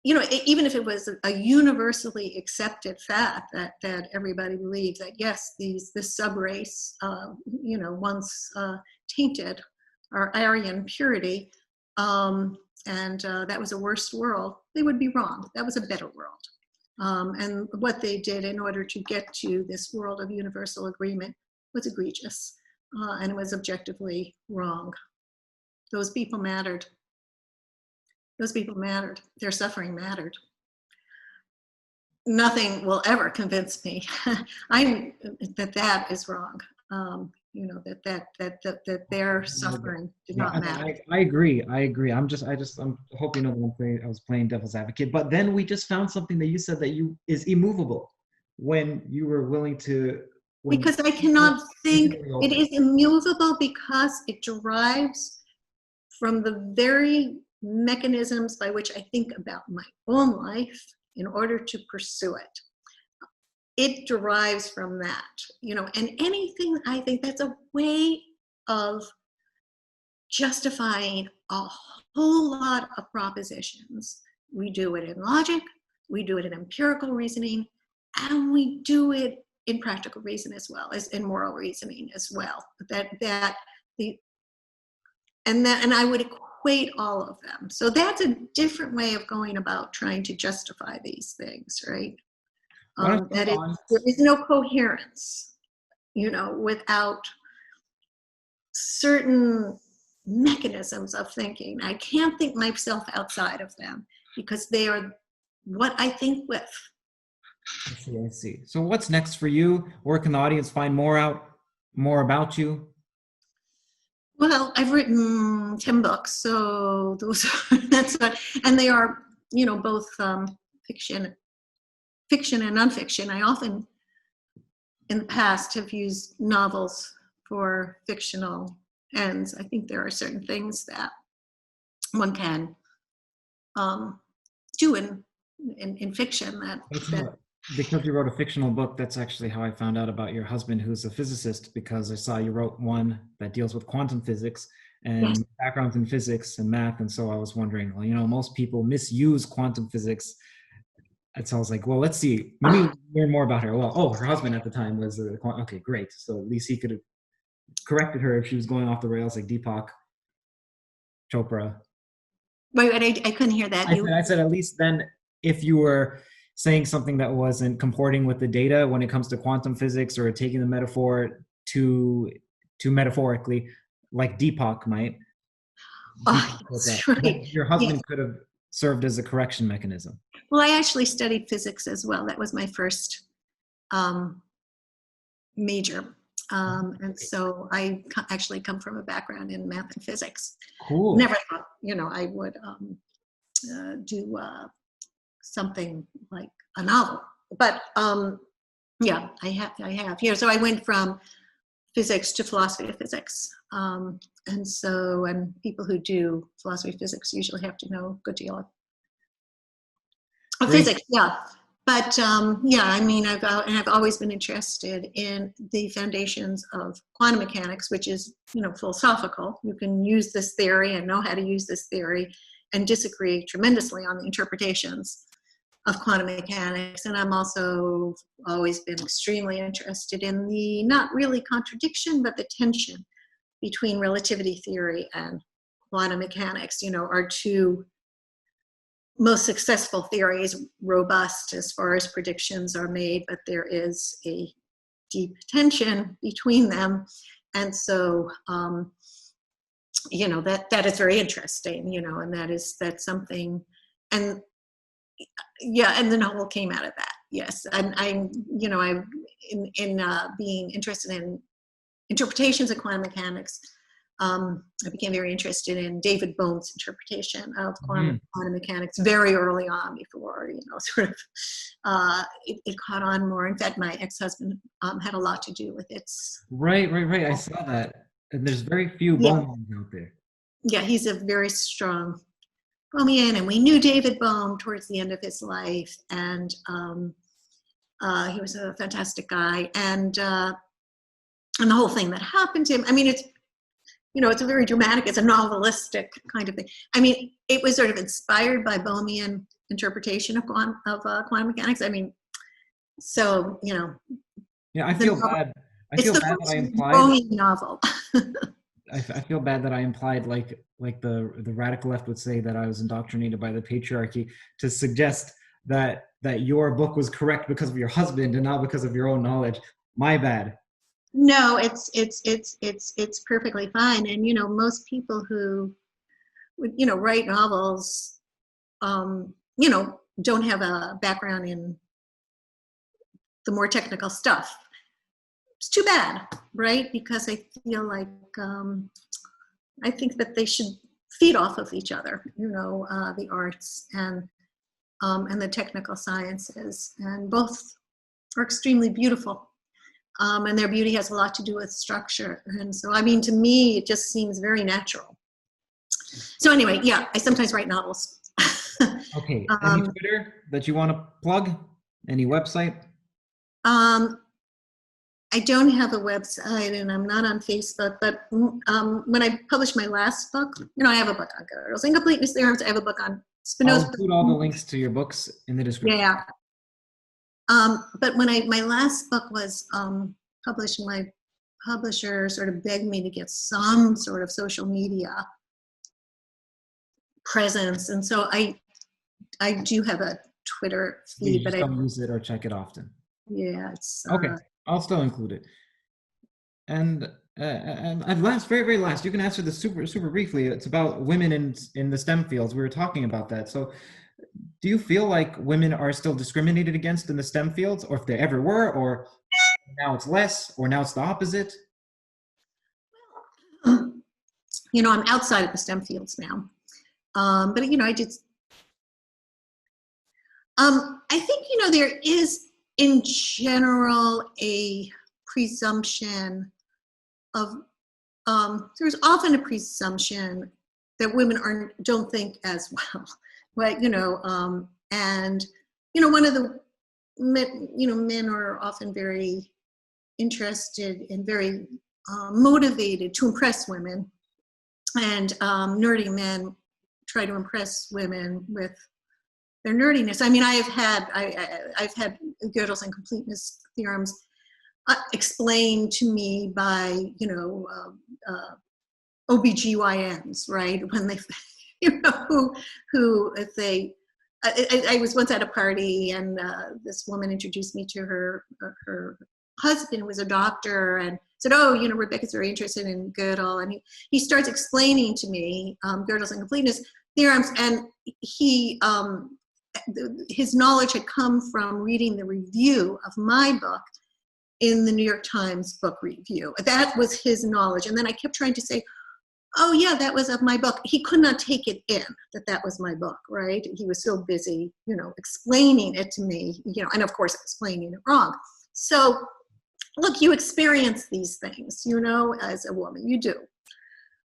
Even if it was a universally accepted fact that everybody believed that, yes, this subrace, once tainted our Aryan purity, and that was a worse world, they would be wrong. That was a better world. And what they did in order to get to this world of universal agreement was egregious, and it was objectively wrong. Those people mattered. Those people mattered. Their suffering mattered. Nothing will ever convince me that is wrong. That their suffering did not matter. I agree. I'm hoping I was playing devil's advocate. But then we just found something that you said that is immovable. when you were willing to, when Because I cannot think physically it open. is immovable because it derives from the very mechanisms by which I think about my own life in order to pursue it. It derives from that, and anything, I think that's a way of justifying a whole lot of propositions. We do it in logic, we do it in empirical reasoning, and we do it in practical reason as well as in moral reasoning as well. And I would equate all of them. So that's a different way of going about trying to justify these things, right? That is, there is no coherence, without certain mechanisms of thinking. I can't think myself outside of them because they are what I think with. I see. So what's next for you? Where can the audience find more about you? Well, I've written 10 books, so and they are, both fiction and nonfiction. I often, in the past, have used novels for fictional ends. I think there are certain things that one can do in fiction that Because you wrote a fictional book, that's actually how I found out about your husband, who's a physicist, because I saw you wrote one that deals with quantum physics and yes. backgrounds in physics and math. And so I was wondering, well, most people misuse quantum physics. And so I was like, well, let's see. Let me learn more about her. Well, her husband at the time was okay, great. So at least he could have corrected her if she was going off the rails, like Deepak Chopra. Wait, I couldn't hear that. I said at least then, if you were saying something that wasn't comporting with the data when it comes to quantum physics, or taking the metaphor too metaphorically, like Deepak might. That's right. Your husband could have served as a correction mechanism. Well, I actually studied physics as well. That was my first major. And so I actually come from a background in math and physics. Cool. Never thought, I would do something like a novel. But yeah, I have here. So I went from physics to philosophy of physics. And people who do philosophy of physics usually have to know a good deal of physics. Yeah. But yeah, I mean, I've always been interested in the foundations of quantum mechanics, which is, philosophical. You can use this theory and know how to use this theory and disagree tremendously on the interpretations of quantum mechanics. And I'm also always been extremely interested in the, not really contradiction, but the tension between relativity theory and quantum mechanics. Are two most successful theories, robust as far as predictions are made, but there is a deep tension between them. And so, that is very interesting, and that's something, and yeah, and the novel came out of that. Yes. And I'm being interested in interpretations of quantum mechanics, I became very interested in David Bohm's interpretation of quantum mechanics very early on, before sort of it caught on more. In fact, my ex-husband had a lot to do with it. Right. I saw that, and there's very few Bohmians out there. Yeah, he's a very strong Bohmian, and we knew David Bohm towards the end of his life, and he was a fantastic guy, and the whole thing that happened to him. I mean, it's a very dramatic, it's a novelistic kind of thing. I mean, it was sort of inspired by Bohmian interpretation of quantum mechanics. I mean, so, Yeah, I feel bad. I feel bad that I implied. Bohmian novel. I feel bad that I implied, like the radical left would say, that I was indoctrinated by the patriarchy, to suggest that your book was correct because of your husband and not because of your own knowledge. My bad. No, it's perfectly fine. And most people who would write novels don't have a background in the more technical stuff. It's too bad, right? Because I feel like I think that they should feed off of each other, the arts and the technical sciences, and both are extremely beautiful. And their beauty has a lot to do with structure. And so, I mean, to me, it just seems very natural. So anyway, yeah, I sometimes write novels. Okay. Any Twitter that you want to plug? Any website? I don't have a website and I'm not on Facebook, but when I published my last book, I have a book on Gödel's Incompleteness Theorems. I have a book on Spinoza. I'll include all the links to your books in the description. Yeah. But when my last book was published, my publisher sort of begged me to get some sort of social media presence. And so I do have a Twitter feed, You but just I don't use it or check it often. Yeah, it's Okay, I'll still include it. And last, very, very last, you can answer this super briefly. It's about women in the STEM fields. We were talking about that. So do you feel like women are still discriminated against in the STEM fields, or if they ever were, or now it's less, or now it's the opposite? I'm outside of the STEM fields now. But I did, I think, there is in general a presumption of, there's often a presumption that women don't think as well, right? And, one of the, men are often very interested and very motivated to impress women, and nerdy men try to impress women with their nerdiness. I mean, I've had Gödel's Incompleteness Theorems explained to me by, OBGYNs, right? When they, who if they, I was once at a party and this woman introduced me to her husband, was a doctor, and said, "Oh, Rebecca's very interested in Gödel," and he starts explaining to me Gödel's Incompleteness Theorems, and he his knowledge had come from reading the review of my book in the New York Times Book Review. That was his knowledge, and then I kept trying to say, "Oh yeah, that was of my book." He could not take it in that was my book, right? He was so busy, explaining it to me, and of course explaining it wrong. So, look, you experience these things, as a woman, you do.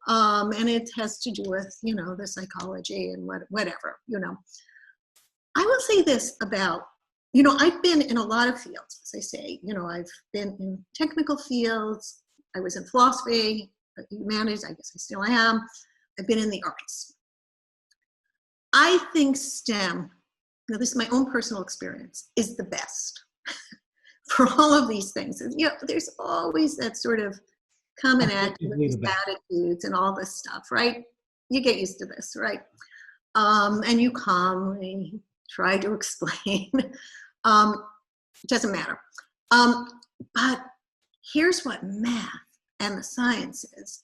And it has to do with, the psychology and whatever, I will say this about, I've been in a lot of fields, as I say, I've been in technical fields, I was in philosophy, humanities, I guess I still am. I've been in the arts. I think STEM, this is my own personal experience, is the best for all of these things. And, there's always that sort of commonality with these attitudes and all this stuff, right? You get used to this, right? And you calmly try to explain. It doesn't matter. But here's what math and the sciences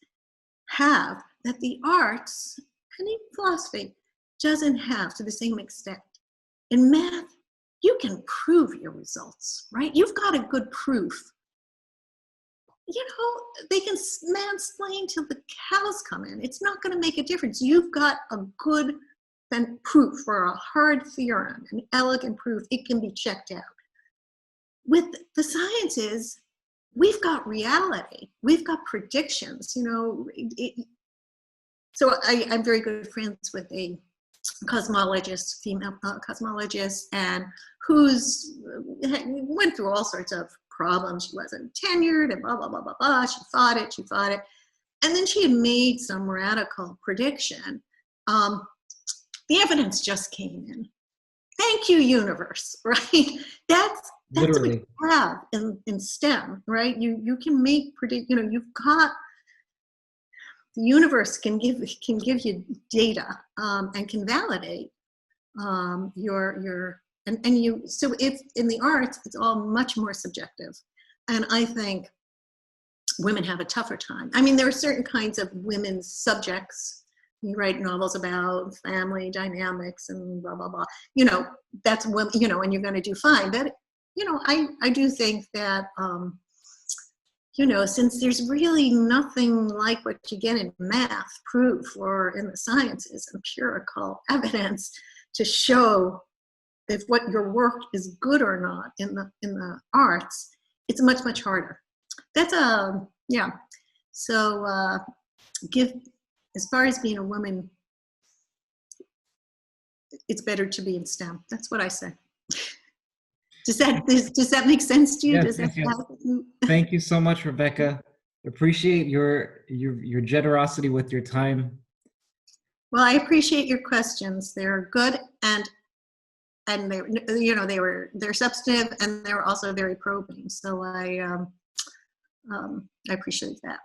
have that the arts and even philosophy doesn't have to the same extent. In math, you can prove your results, right? You've got a good proof. They can mansplain till the cows come in. It's not going to make a difference. You've got a good proof for a hard theorem, an elegant proof. It can be checked out. With the sciences, we've got reality. We've got predictions. So I'm very good friends with a cosmologist, female cosmologist, and went through all sorts of problems. She wasn't tenured and blah, blah, blah, blah, blah. She fought it. And then she had made some radical prediction. The evidence just came in. Thank you, universe, right? That's what you have in STEM, right? You can make you've got, the universe can give you data and can validate so if in the arts, it's all much more subjective. And I think women have a tougher time. I mean, there are certain kinds of women's subjects. You write novels about family dynamics and blah, blah, blah. That's women, and you're going to do fine. But, I do think that, since there's really nothing like what you get in math proof or in the sciences, empirical evidence to show if what your work is good or not in the arts, it's much harder. That's yeah. So give, as far as being a woman, it's better to be in STEM. That's what I say. Does that make sense to you? Yes, Does that yes. help you? Thank you so much, Rebecca. Appreciate your generosity with your time. Well, I appreciate your questions. They're good, and they, you know, they're substantive, and they were also very probing. So I appreciate that.